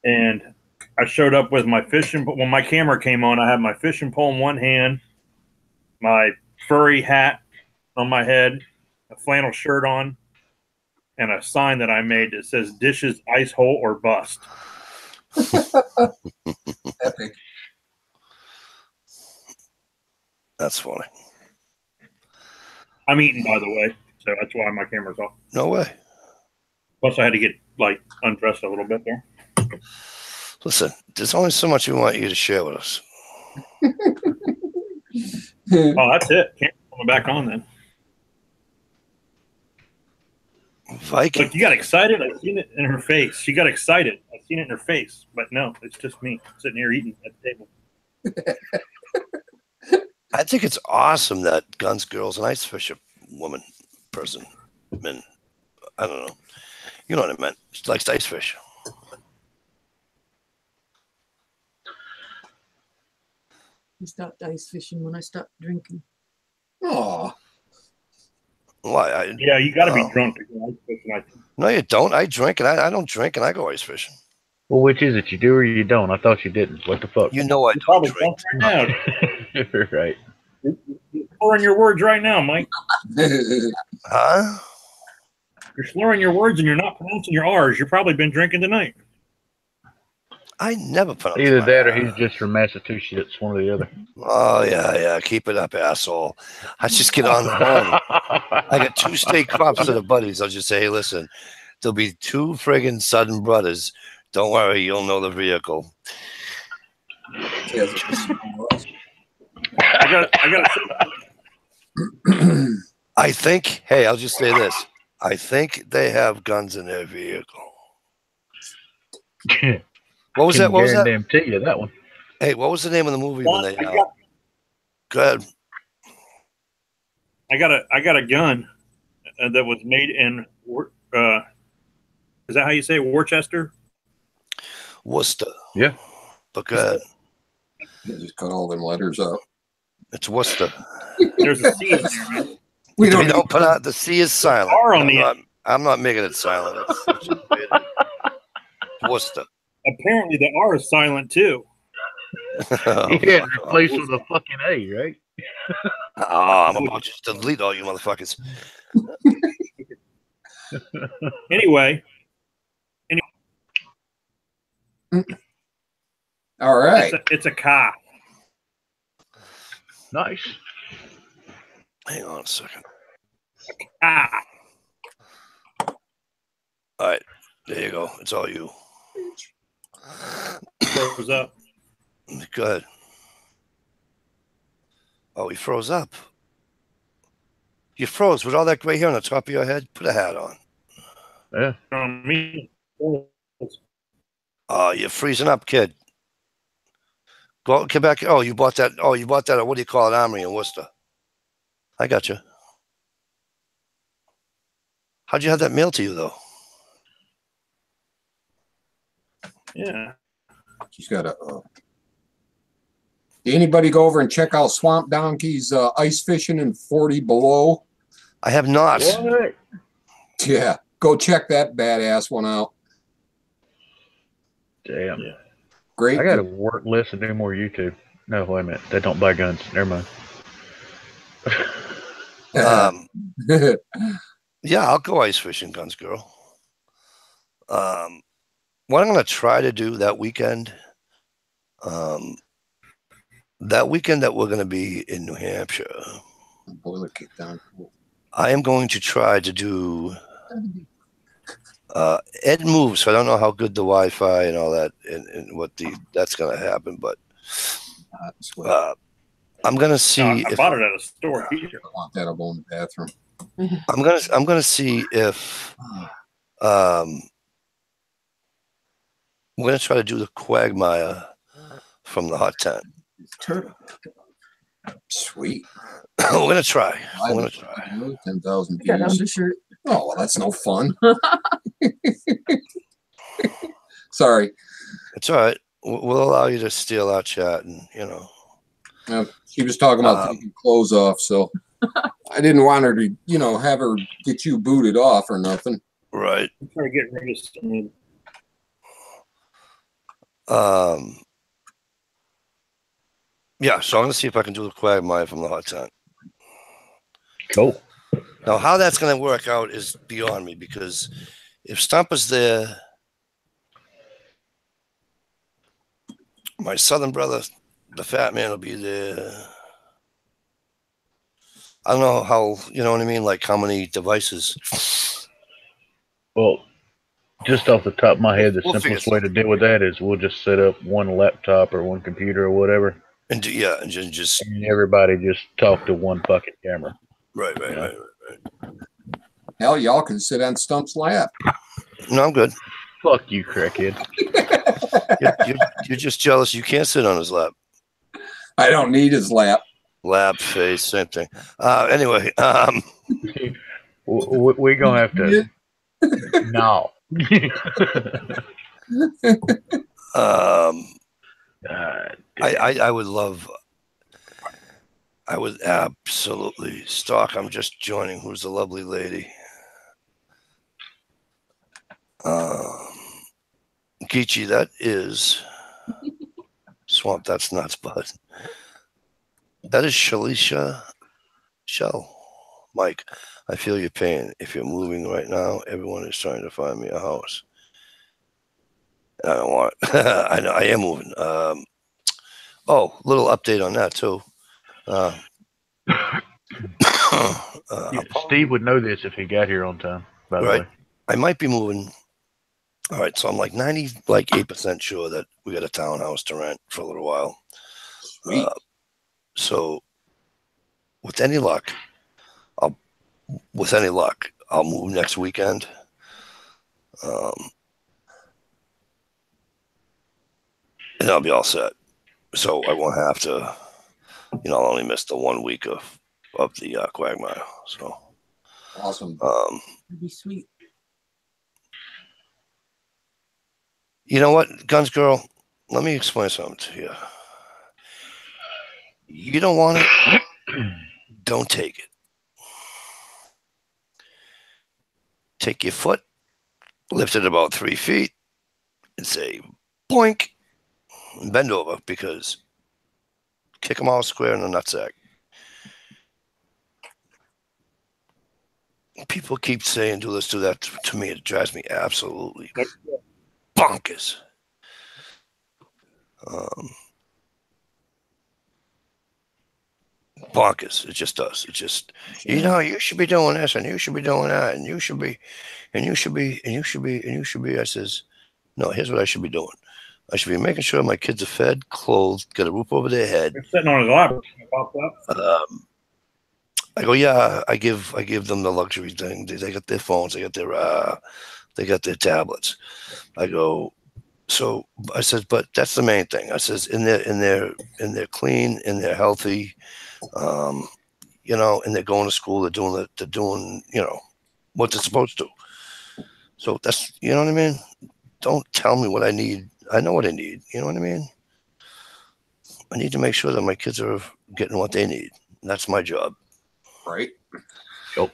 And I showed up with my fishing, but when my camera came on, I had my fishing pole in one hand, my furry hat on my head, a flannel shirt on, and a sign that I made that says "Dishes, ice hole, or bust." Epic. That's funny. I'm eating, by the way, so that's why my camera's off. No way. Plus, I had to get undressed a little bit there. Listen, there's only so much we want you to share with us. Oh, that's it. Camera's coming back on then. Viking. Look, you got excited. I seen it in her face. She got excited. I seen it in her face. But no, it's just me sitting here eating at the table. I think it's awesome that Guns, Girls, and Ice Fish are woman, person, men. I don't know. You know what I meant. She likes to ice fish. I stopped ice fishing when I stopped drinking. Oh, Why? Yeah, you got to be drunk to go ice fishing. I think. No, you don't. I drink and I don't drink and I go ice fishing. Well, which is it? You do or you don't? I thought you didn't. What the fuck? You know I You're don't probably drink. drunk right now. Right. You're slurring your words right now, Mike. Huh? You're slurring your words and you're not pronouncing your R's. You've probably been drinking tonight. I never pronounce Either my that or R. he's just from Massachusetts, one or the other. Oh, yeah. Keep it up, asshole. I just get on the phone. I got 2 state cops that are buddies. I'll just say, hey, listen, there'll be 2 friggin' Sudden brothers. Don't worry, you'll know the vehicle. I think, hey, I'll just say this. I think they have guns in their vehicle. What was that? What was that? Guarantee you that one. Hey, what was the name of the movie when they? Go ahead. I got a gun that was made in. Is that how you say it? Worcester? Worcester. Yeah. But go ahead. You just cut all them letters out. It's Worcester. There's a C in there, right? We We don't don't put out the C is silent. R on the end. I'm not making it silent. It's Worcester. Apparently, the R is silent too. Yeah, replaced with a fucking A, right? Oh, I'm about to just delete all you motherfuckers. Anyway. All right. It's a car. Nice. Hang on a second. Ah. All right. There you go. It's all you. Froze up. Go ahead. Oh, he froze up. You froze with all that gray hair on the top of your head. Put a hat on. Yeah. On me. Oh, you're freezing up, kid. Go, come back. Oh, you bought that. Oh, you bought that. What do you call it? Armory in Worcester. I got you. How'd you have that mailed to you, though? Yeah. She's got a. Did anybody go over and check out Swamp Donkey's ice fishing in 40 below? I have not. What? Yeah, go check that badass one out. Damn. Yeah. Great. I got to work less and do more YouTube. No, wait a minute. They don't buy guns. Never mind. Yeah, I'll go ice fishing, Guns Girl. What I'm going to try to do that weekend, that we're going to be in New Hampshire, Boiler kicked down. I am going to try to do Ed moves, so I don't know how good the Wi-Fi and all that and what that's going to happen, but I'm going to see I bought it at a store here. I want that up on the bathroom. I'm going to see if we're going to try to do the Quagmire from the hot tent. Sweet. We're going to try. 10,000 Got views. undershirt. Oh, well, that's no fun. Sorry. It's all right. We'll allow you to steal our chat, and She was talking about taking clothes off, so I didn't want her to, have her get you booted off or nothing. Right. I'm trying to get ready to. Yeah, so I'm going to see if I can do the Quagmire from the hot tent. Cool. Now, how that's going to work out is beyond me, because if Stumper's there, my southern brother, the fat man, will be there. I don't know how, you know what I mean? Like how many devices. Well, just off the top of my head, the We'll simplest figure way to deal with that is we'll just set up one laptop or one computer or whatever. And just And everybody just talk to one fucking camera. right. Hell, y'all can sit on Stump's lap. No, I'm good. Fuck you, crackhead. You're just jealous. You can't sit on his lap. I don't need his lap. Lap, face, same thing. Anyway, We're gonna have to. No. I would love. I would absolutely stalk. I'm just joining. Who's the lovely lady? Geechee, that is Swamp. That's nuts, bud. That is Shalisha Shell. Mike, I feel your pain. If you're moving right now, everyone is trying to find me a house. I don't want it. I know I am moving. Little update on that too. Steve would know this if he got here on time, by the way. I might be moving. All right, so I'm like 8% sure that we got a townhouse to rent for a little while. Sweet. So with any luck, I'll move next weekend. And I'll be all set. So I won't have to, I'll only miss the 1 week of the Quagmire. So awesome. That'd be sweet. You know what, Guns Girl? Let me explain something to you. You don't want it? Don't take it. Take your foot, lift it about 3 feet, and say, boink, and bend over, because kick them all square in the nutsack. People keep saying, do this, do that. To me, it drives me absolutely bonkers. Bonkers. It just does. It just, you should be doing this, and you should be doing that, and you should be. I says, no, here's what I should be doing. I should be making sure my kids are fed, clothed, got a roof over their head. They're sitting on his lap. I go, yeah, I give them the luxury thing. They got their phones, they got their tablets. I go, so I says, but that's the main thing. I says, in they're clean, and they're healthy, and they're going to school, they're doing what they're supposed to. So that's, you know what I mean? Don't tell me what I need. I know what I need. You know what I mean? I need to make sure that my kids are getting what they need. That's my job. Right. Yep.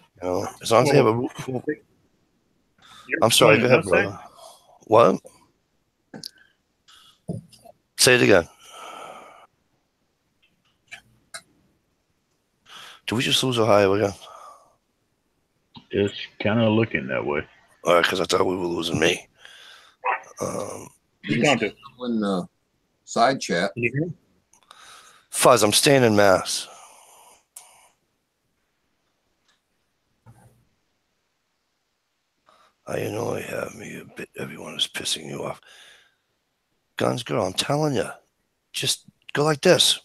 As long as they have a roof. I'm sorry. Go ahead, brother. What? Say it again. Did we just lose Ohio again? It's kind of looking that way. All right, because I thought we were losing me. You can't do. In the side chat. Can you hear me? Fuzz, I'm staying in Mass. I have me a bit. Everyone is pissing you off. Guns Girl, I'm telling you, just go like this.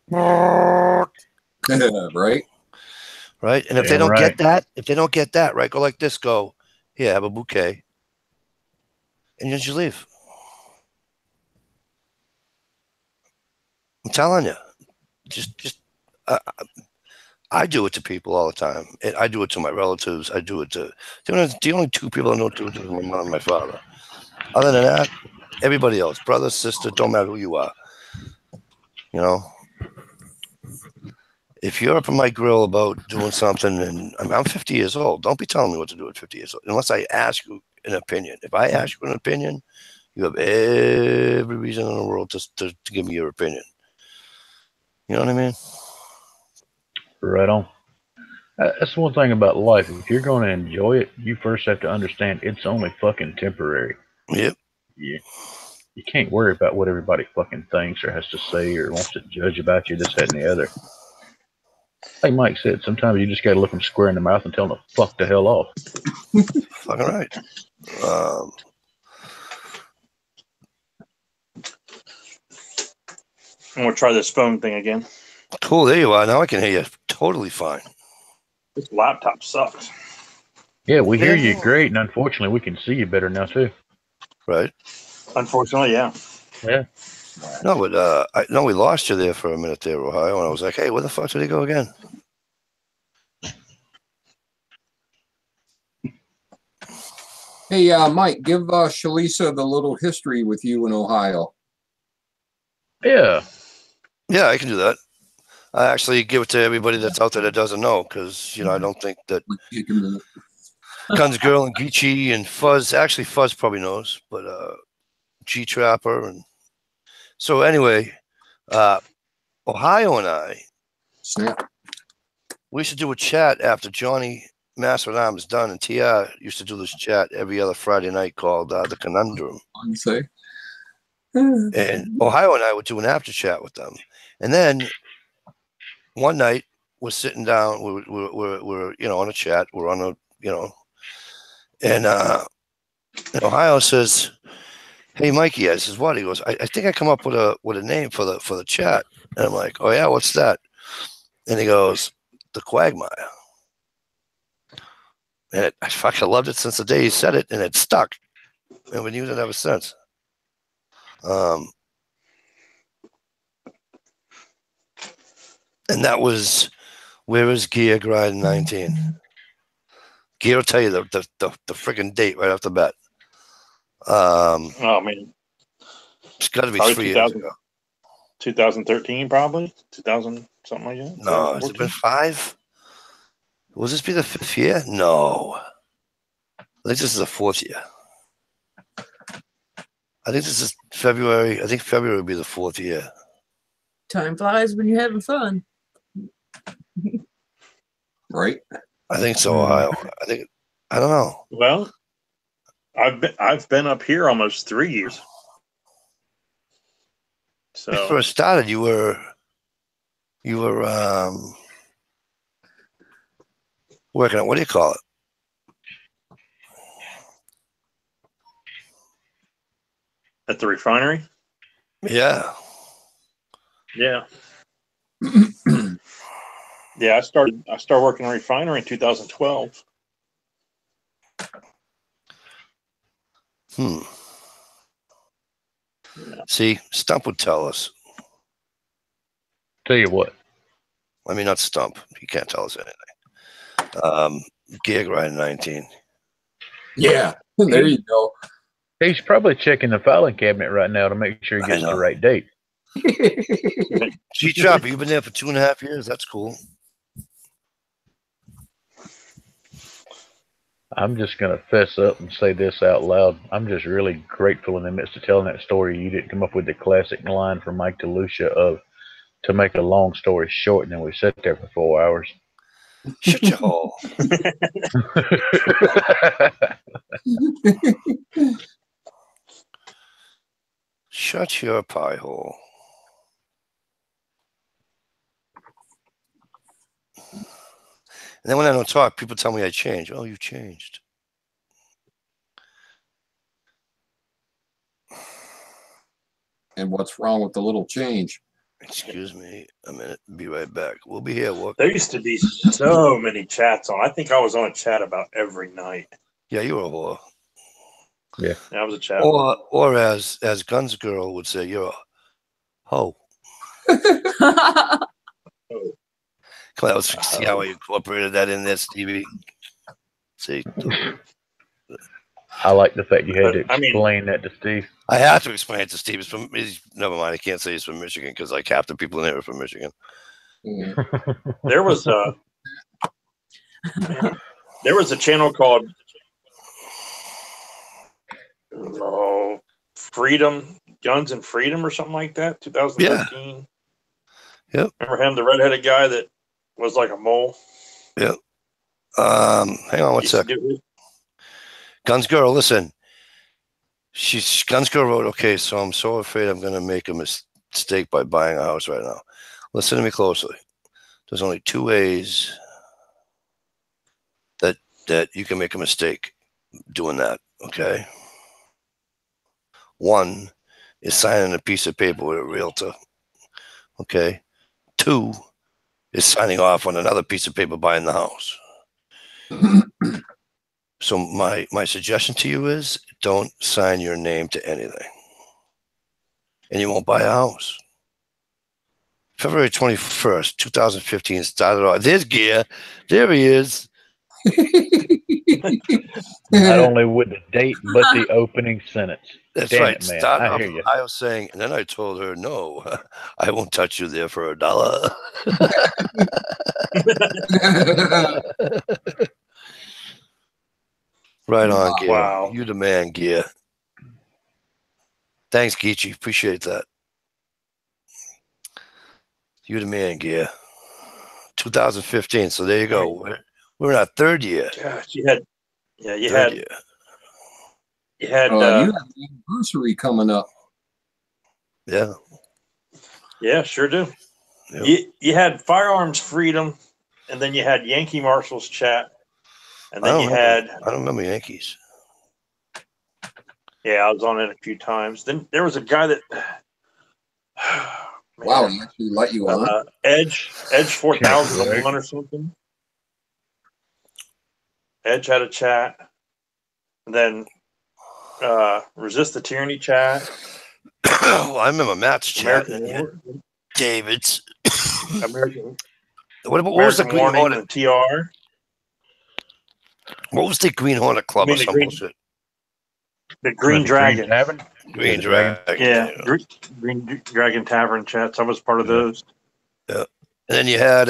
Right. Right. And if they don't get that, right, go like this. Go, here, have a bouquet. And you just leave. I'm telling you, I do it to people all the time. I do it to my relatives. I do it to the only two people I know to is my mom and my father. Other than that, everybody else, brother, sister, don't matter who you are. If you're up on my grill about doing something, and I'm 50 years old, don't be telling me what to do at 50 years old, unless I ask you an opinion. If I ask you an opinion, you have every reason in the world to give me your opinion. You know what I mean? Right on. That's one thing about life. If you're going to enjoy it, you first have to understand it's only fucking temporary. Yep. Yeah. You can't worry about what everybody fucking thinks or has to say or wants to judge about you, this, that, and the other. Like Mike said, sometimes you just got to look them square in the mouth and tell them to fuck the hell off. Fucking right. I'm gonna try this phone thing again. Cool. There you are. Now I can hear you totally fine. This laptop sucks. Yeah, we hear you great, and unfortunately, we can see you better now too. Right. Unfortunately, yeah. Yeah. No, but I know we lost you there for a minute there, Ohio, and I was like, hey, where the fuck did he go again? Hey, Mike, give Shalisa the little history with you in Ohio. Yeah. Yeah, I can do that. I actually give it to everybody that's out there that doesn't know, because I don't think that Take a minute. Guns Girl and Geechee and Fuzz, actually Fuzz probably knows, but G Trapper, and so anyway, Ohio and I, Snap. we used to do a chat after Johnny Master at Arms done, and TR used to do this chat every other Friday night called The Conundrum. Unsay. And Ohio and I would do an after chat with them. And then one night we're sitting down, we're on a chat, we're on a, and Ohio says, hey, Mikey, I says, what? He goes, I think I come up with a name for the chat. And I'm like, oh yeah, what's that? And he goes, the Quagmire. And I fucking loved it since the day he said it, and it stuck. And we've used it ever since. And that was, where is Gear Grind 19? Gear will tell you the freaking date right off the bat. Oh man, It's got to be probably 3 years ago. 2013, probably 2000, something like that. No, has it been 5? Will this be the 5th year? No. I think this is the 4th year. I think this is February. I think February will be the 4th year. Time flies when you're having fun. Right. I think so, Ohio. I don't know. Well, I've been up here almost 3 years. So When you first started, you were working on, what do you call it? at the refinery. Yeah. Yeah. Yeah, I started working on a refinery in 2012. See, Stump would tell us. Tell you what. I mean, not Stump. He can't tell us anything. Gig Ride 19. Yeah. There you go. He's probably checking the filing cabinet right now to make sure he gets the right date. G Trapper, you've been there for 2.5 years. That's cool. I'm just going to fess up and say this out loud. I'm just really grateful in the midst of telling that story you didn't come up with the classic line from Mike DeLucia of, to make a long story short, and then we sat there for 4 hours. Shut your hole. Shut your pie hole. And then when I don't talk, people tell me I change. Oh, you changed. And what's wrong with the little change? Excuse me a minute. Be right back. We'll be here. There used to be so many chats on. I think I was on a chat about every night. Yeah, you were a whore. Yeah. I was a chat. Or as Guns Girl would say, you're a hoe. Come on, let's see how I incorporated that in there, Stevie. See, I like the fact you had to explain that to Steve. I have to explain it to Steve. Never mind. I can't say he's from Michigan because like half the people in there are from Michigan. There was a channel called Freedom, Guns and Freedom or something like that. 2013. Yeah. Yep. Remember him, the redheaded guy that was like a mole? Yep. Hang on one sec. Guns Girl, listen. Guns Girl wrote, okay, so I'm so afraid I'm going to make a mistake by buying a house right now. Listen to me closely. There's only 2 ways that you can make a mistake doing that, okay? 1 is signing a piece of paper with a realtor, okay? 2 is signing off on another piece of paper buying the house. So my suggestion to you is don't sign your name to anything. And you won't buy a house. February 21st, 2015 started off. There's Gear. There he is. Not only with the date, but the opening sentence. That's Damn right. it, man. Started I off, hear you. I was saying, and then I told her, no, I won't touch you there for $1. Right on, Gear. Wow. You the man, Gear. Thanks, Geechee. Appreciate that. You the man, Gear. 2015. So there you go. We're in our third year. Gosh, you had You you have the anniversary coming up. Yeah. Yeah, sure do. Yep. You had Firearms Freedom, and then you had Yankee Marshals Chat, and then I don't remember Yankees. Yeah, I was on it a few times. Then there was a guy that wow, he actually let you on. Edge 4001 or something. Edge had a chat. And then Resist the Tyranny chat. Well, I remember Matt's chat. David's. American. What was the Green Warning, Hornet? the TR. What was the Green Hornet Club or some bullshit? The Green Dragon. Green Dragon. Yeah, Green Dragon Tavern chats. I was part of those. Yeah. And then you had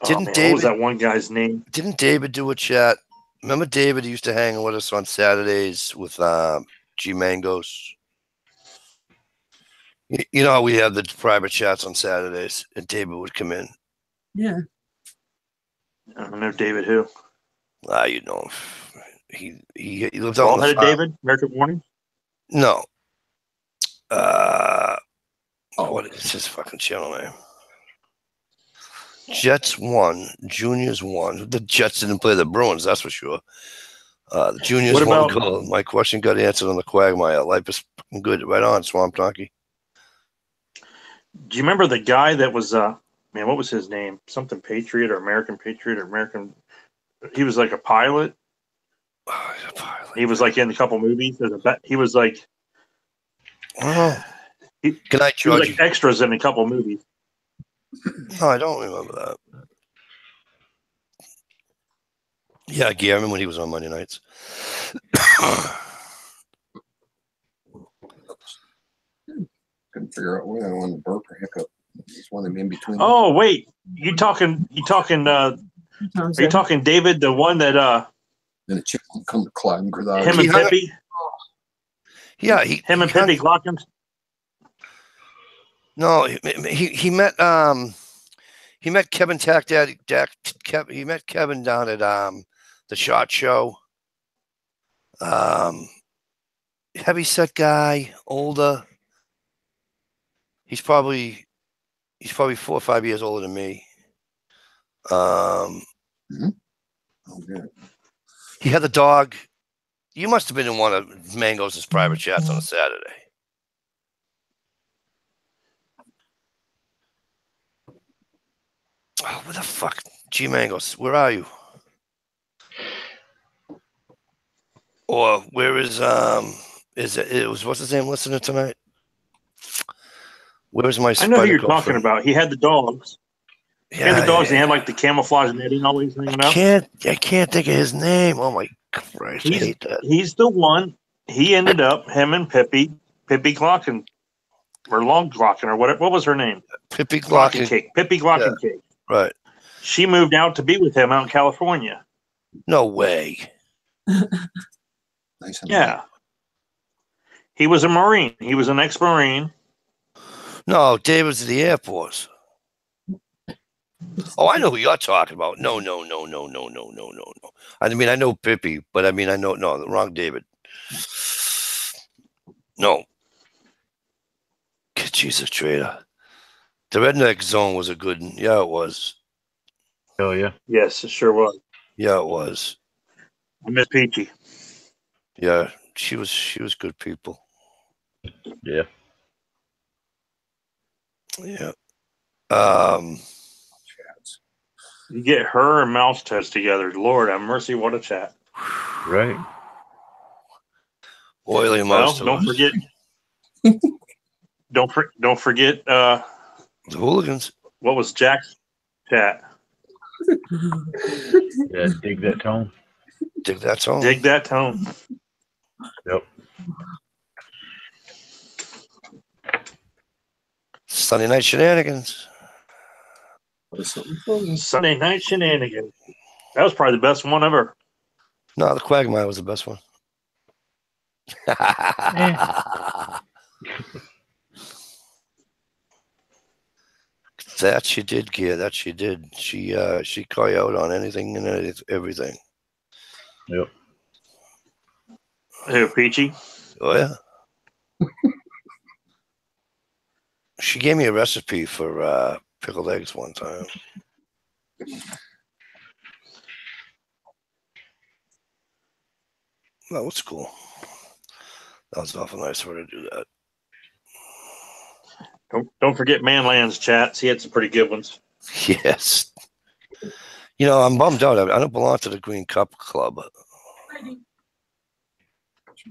David, what was that one guy's name? Didn't David do a chat? Remember David used to hang with us on Saturdays with G Mangos? You know how we have the private chats on Saturdays, and David would come in. Yeah. I don't know David who. You know, he lived on the farm. David, American Warning? No. What is his fucking channel name? Jets won. Juniors won. The Jets didn't play the Bruins, that's for sure. The Juniors won. Cool. My question got answered on the Quagmire. Life is good. Right on, Swamp Donkey. Do you remember the guy that was man, what was his name? Something Patriot or American Patriot or American. He was like a pilot. Oh, he's a pilot. He was like in a couple movies. He was like. Oh. Good night, Georgie. He was like extras in a couple movies. No, I don't remember that. Yeah, I remember when he was on Monday nights. Couldn't figure out whether I wanted to burp or hiccup. Just one of them in between. Oh wait, you talking? Are you talking David, the one that Then a chick will come to climb because him and Pippi? Yeah, him and Pippi Glockens. No, he met Kevin he met Kevin down at the SHOT Show. Heavy set guy, older. He's probably 4 or 5 years older than me. He had the dog. You must have been in one of Mangos' private chats on a Saturday. Oh, where the fuck? G Mangos, where are you? Or where is what's his name listening tonight? Where's my I know who you're talking about. He had the dogs. He had the dogs and he had like the camouflage netting always hanging out. I can't think of his name. Oh my Christ, I hate that. He's the one. He ended up, him and Pippi Glocken, or Long Glocken, or whatever. What was her name? Pippi Glocken. Pippi Glockencake. Right. She moved out to be with him out in California. No way. Nice. Yeah. He was a Marine. He was an ex-Marine. No, Dave was at the Air Force. Oh, I know who you're talking about. No. I mean, I know Pippi, but I mean, no, the wrong David. No. Jesus, traitor. The Redneck Zone was a good one. Yeah, it was. Oh, yeah. Yes, it sure was. Yeah, it was. I miss Peachy. Yeah, she was good people. Yeah. Yeah. You get her and Mouse Toast together. Lord have mercy, what a chat. Right. Oily Well, mouse don't toast. forget. don't forget. The hooligans. What was Jack's chat? Yeah, dig that tone. Dig that tone. Dig that tone. Yep. Sunday night shenanigans. Sunday night shenanigans. That was probably the best one ever. No, the Quagmire was the best one. That she did, Gear. That she did. She call you out on anything and everything. Yep. Who, Peachy? Oh yeah. She gave me a recipe for pickled eggs one time. That was cool. That was awful nice for her to do that. Don't forget Manland's chats. He had some pretty good ones. Yes. You know, I'm bummed out. I don't belong to the Green Cup Club.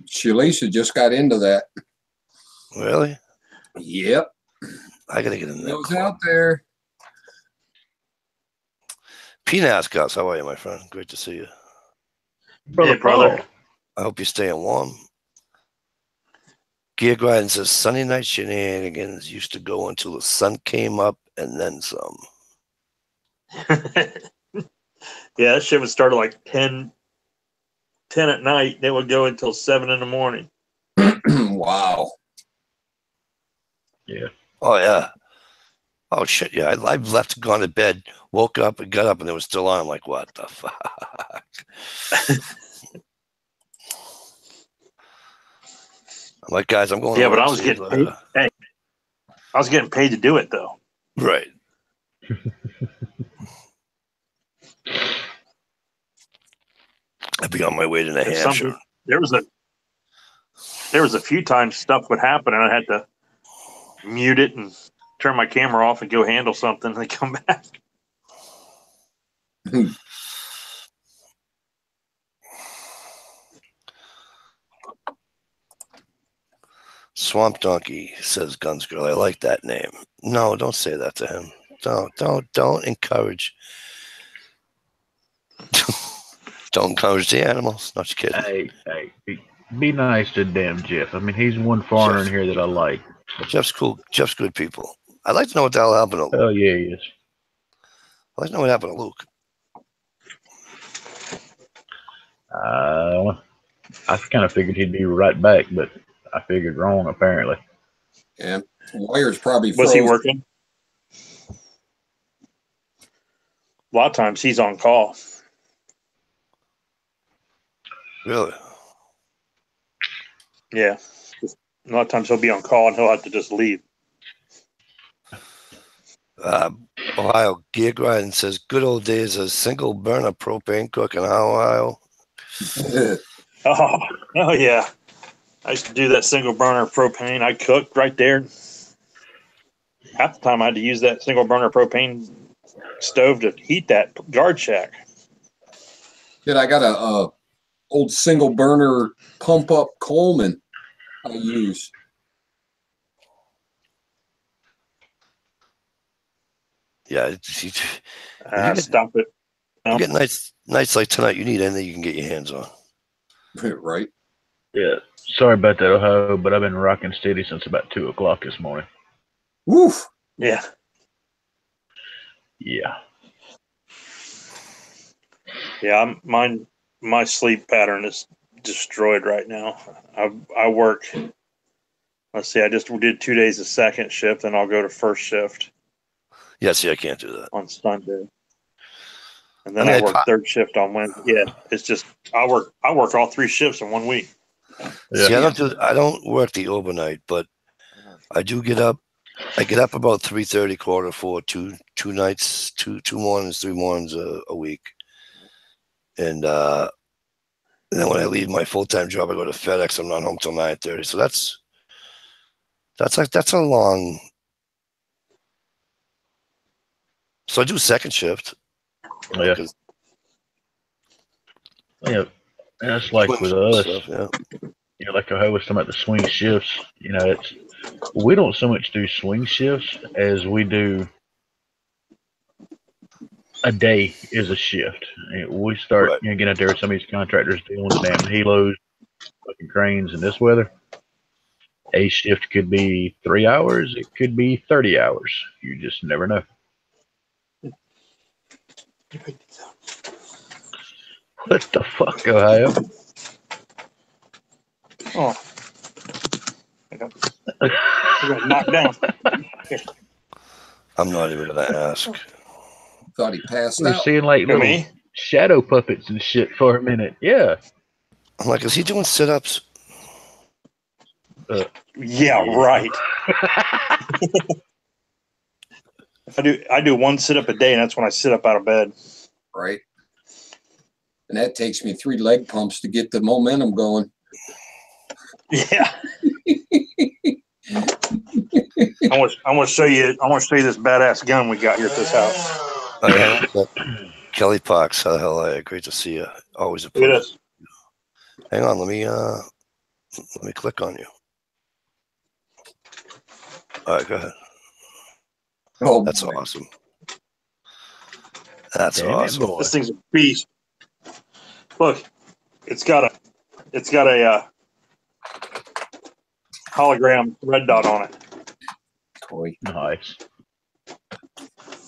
Shalisa just got into that. Really? Yep. I gotta get in there. It was out there. Peanuts, Gus. How are you, my friend? Great to see you. Hey, brother. I hope you're staying warm. Gear Griden says Sunday night shenanigans used to go until the sun came up and then some. Yeah, that shit would start at like 10 at night. And it would go until 7 in the morning. Wow. Yeah. Oh, yeah. Oh, shit, yeah. I've left, gone to bed, woke up, and got up, and it was still on. I'm like, what the fuck? I'm like, guys, I'm going. Yeah, to but work, I was see you getting later. paid. Hey, I was getting paid to do it though. Right. I'd be on my way to New Hampshire. There was a few times stuff would happen, and I had to mute it and turn my camera off and go handle something, and then come back. Swamp Donkey says Guns Girl. I like that name. No, don't say that to him. Don't encourage. Don't encourage the animals. Not just kidding. Hey, be nice to damn Jeff. I mean, he's one foreigner in here that I like. Jeff's cool. Jeff's good people. I'd like to know what the hell happened to Luke. Oh yeah, he is. I'd like to know what happened to Luke. I kind of figured he'd be right back, but I figured wrong apparently. And wires probably Was he froze. working? A lot of times he's on call. Really? Yeah. A lot of times he'll be on call and he'll have to just leave. Ohio Gear Grind says good old days of single burner propane cook in Ohio. Oh yeah. I used to do that single burner propane. I cooked right there. Half the time I had to use that single burner propane stove to heat that guard shack. Then I got a old single burner pump up Coleman I use. Yeah. Stop it. You get nights like tonight, you need anything you can get your hands on. Right. Yeah. Sorry about that, Ohio, but I've been rocking steady since about 2 o'clock this morning. Woof. Yeah. Yeah. Yeah, my sleep pattern is destroyed right now. I work. Let's see. I just did 2 days of second shift, and I'll go to first shift. Yeah, see, I can't do that on Sunday, and then I work third shift on Wednesday. Yeah, it's just I work all 3 shifts in 1 week. Yeah. See, I don't work the overnight, but I do get up. I get up about 3:30, 3:45, two nights, two mornings, 3 mornings a week. And then when I leave my full-time job, I go to FedEx. I'm not home till 9:30. So that's a long. So I do second shift. Yeah. 'cause Yeah, and it's like swing with shift us, stuff, yeah. you know, like I was talking about the swing shifts. You know, it's we don't so much do swing shifts as we do a day is a shift. And we start, Right. you know, getting out there with some of these contractors dealing with the damn helos, fucking cranes in this weather. A shift could be 3 hours. It could be 30 hours. You just never know. What the fuck, Ohio? Oh, I got knocked down. I'm not even gonna ask. Thought he passed We were out. seeing like Who, little me? shadow puppets and shit for a minute. Yeah. I'm like, is he doing sit-ups? Yeah, right. I do one sit up a day, and that's when I sit up out of bed. Right. And that takes me 3 leg pumps to get the momentum going. Yeah. I want to show you. I want to show you this badass gun we got here at this house. Oh, yeah. Kelly Parks, how the hell are you? Great to see you. Always a Look at pleasure. this. Hang on, let me click on you. All right, go ahead. Oh, That's boy. awesome. That's Damn it, awesome. boy. This thing's a beast. Look, it's got a hologram red dot on it. Toy. Nice.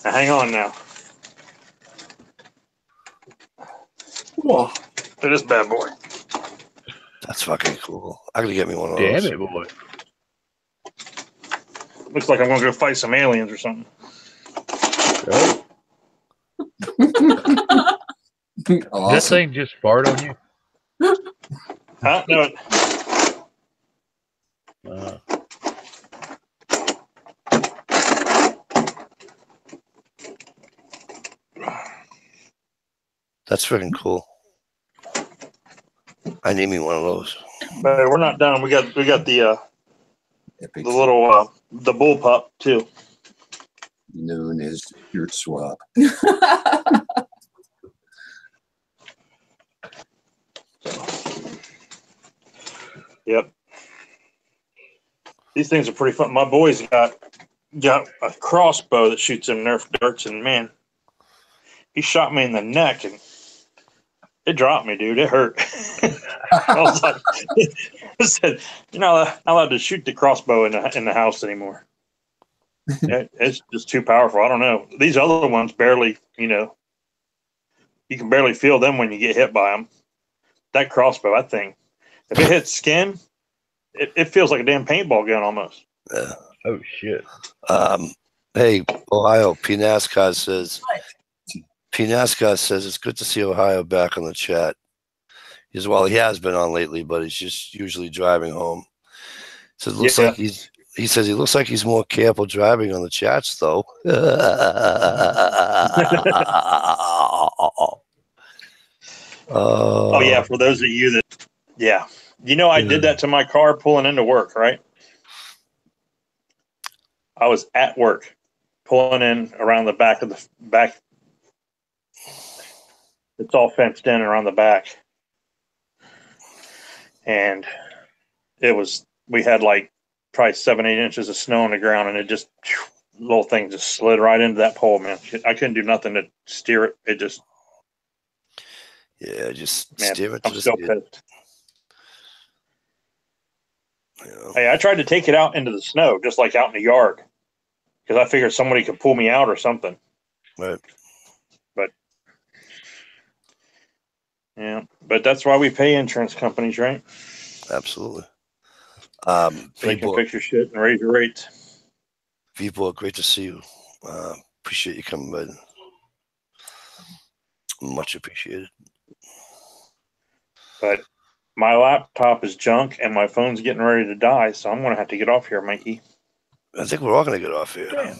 Now, hang on now. Whoa. Look at this bad boy. That's fucking cool. I gotta get me one of Damn those. it, boy. Looks like I'm going to go fight some aliens or something. Oh, that Awesome. thing just fart on you? Huh? No. That's freaking cool. I need me one of those. But we're not done. We got the Epic. little the bullpup too. Known as your swap. Yep. These things are pretty fun. My boy's got a crossbow that shoots them Nerf darts, and man, he shot me in the neck and it dropped me, dude. It hurt. I was like, I said, "You're not allowed to shoot the crossbow in the house anymore. It's just too powerful." I don't know. These other ones barely, you can barely feel them when you get hit by them. That crossbow, that thing, if it hits skin, it feels like a damn paintball gun almost. Yeah. Oh, shit. Hey, Ohio, PNASCAR says it's good to see Ohio back on the chat. He has been on lately, but he's just usually driving home. So it looks like he says he looks like he's more careful driving on the chats, though. Oh yeah, for those of you that, I did that to my car pulling into work, right? I was at work pulling in around the back of the back. It's all fenced in around the back. And we had like probably 7-8 inches of snow on the ground, and the little thing just slid right into that pole, man. I couldn't do nothing to steer it. It just, steer it to I'm the still speed. pissed. Yeah. Hey, I tried to take it out into the snow, just like out in the yard, because I figured somebody could pull me out or something. Right. But that's why we pay insurance companies, right? Absolutely. So they can fix your shit and raise your rates. V-Boy, great to see you. Appreciate you coming by. Much appreciated. But my laptop is junk and my phone's getting ready to die, so I'm going to have to get off here, Mikey. I think we're all going to get off here. Damn.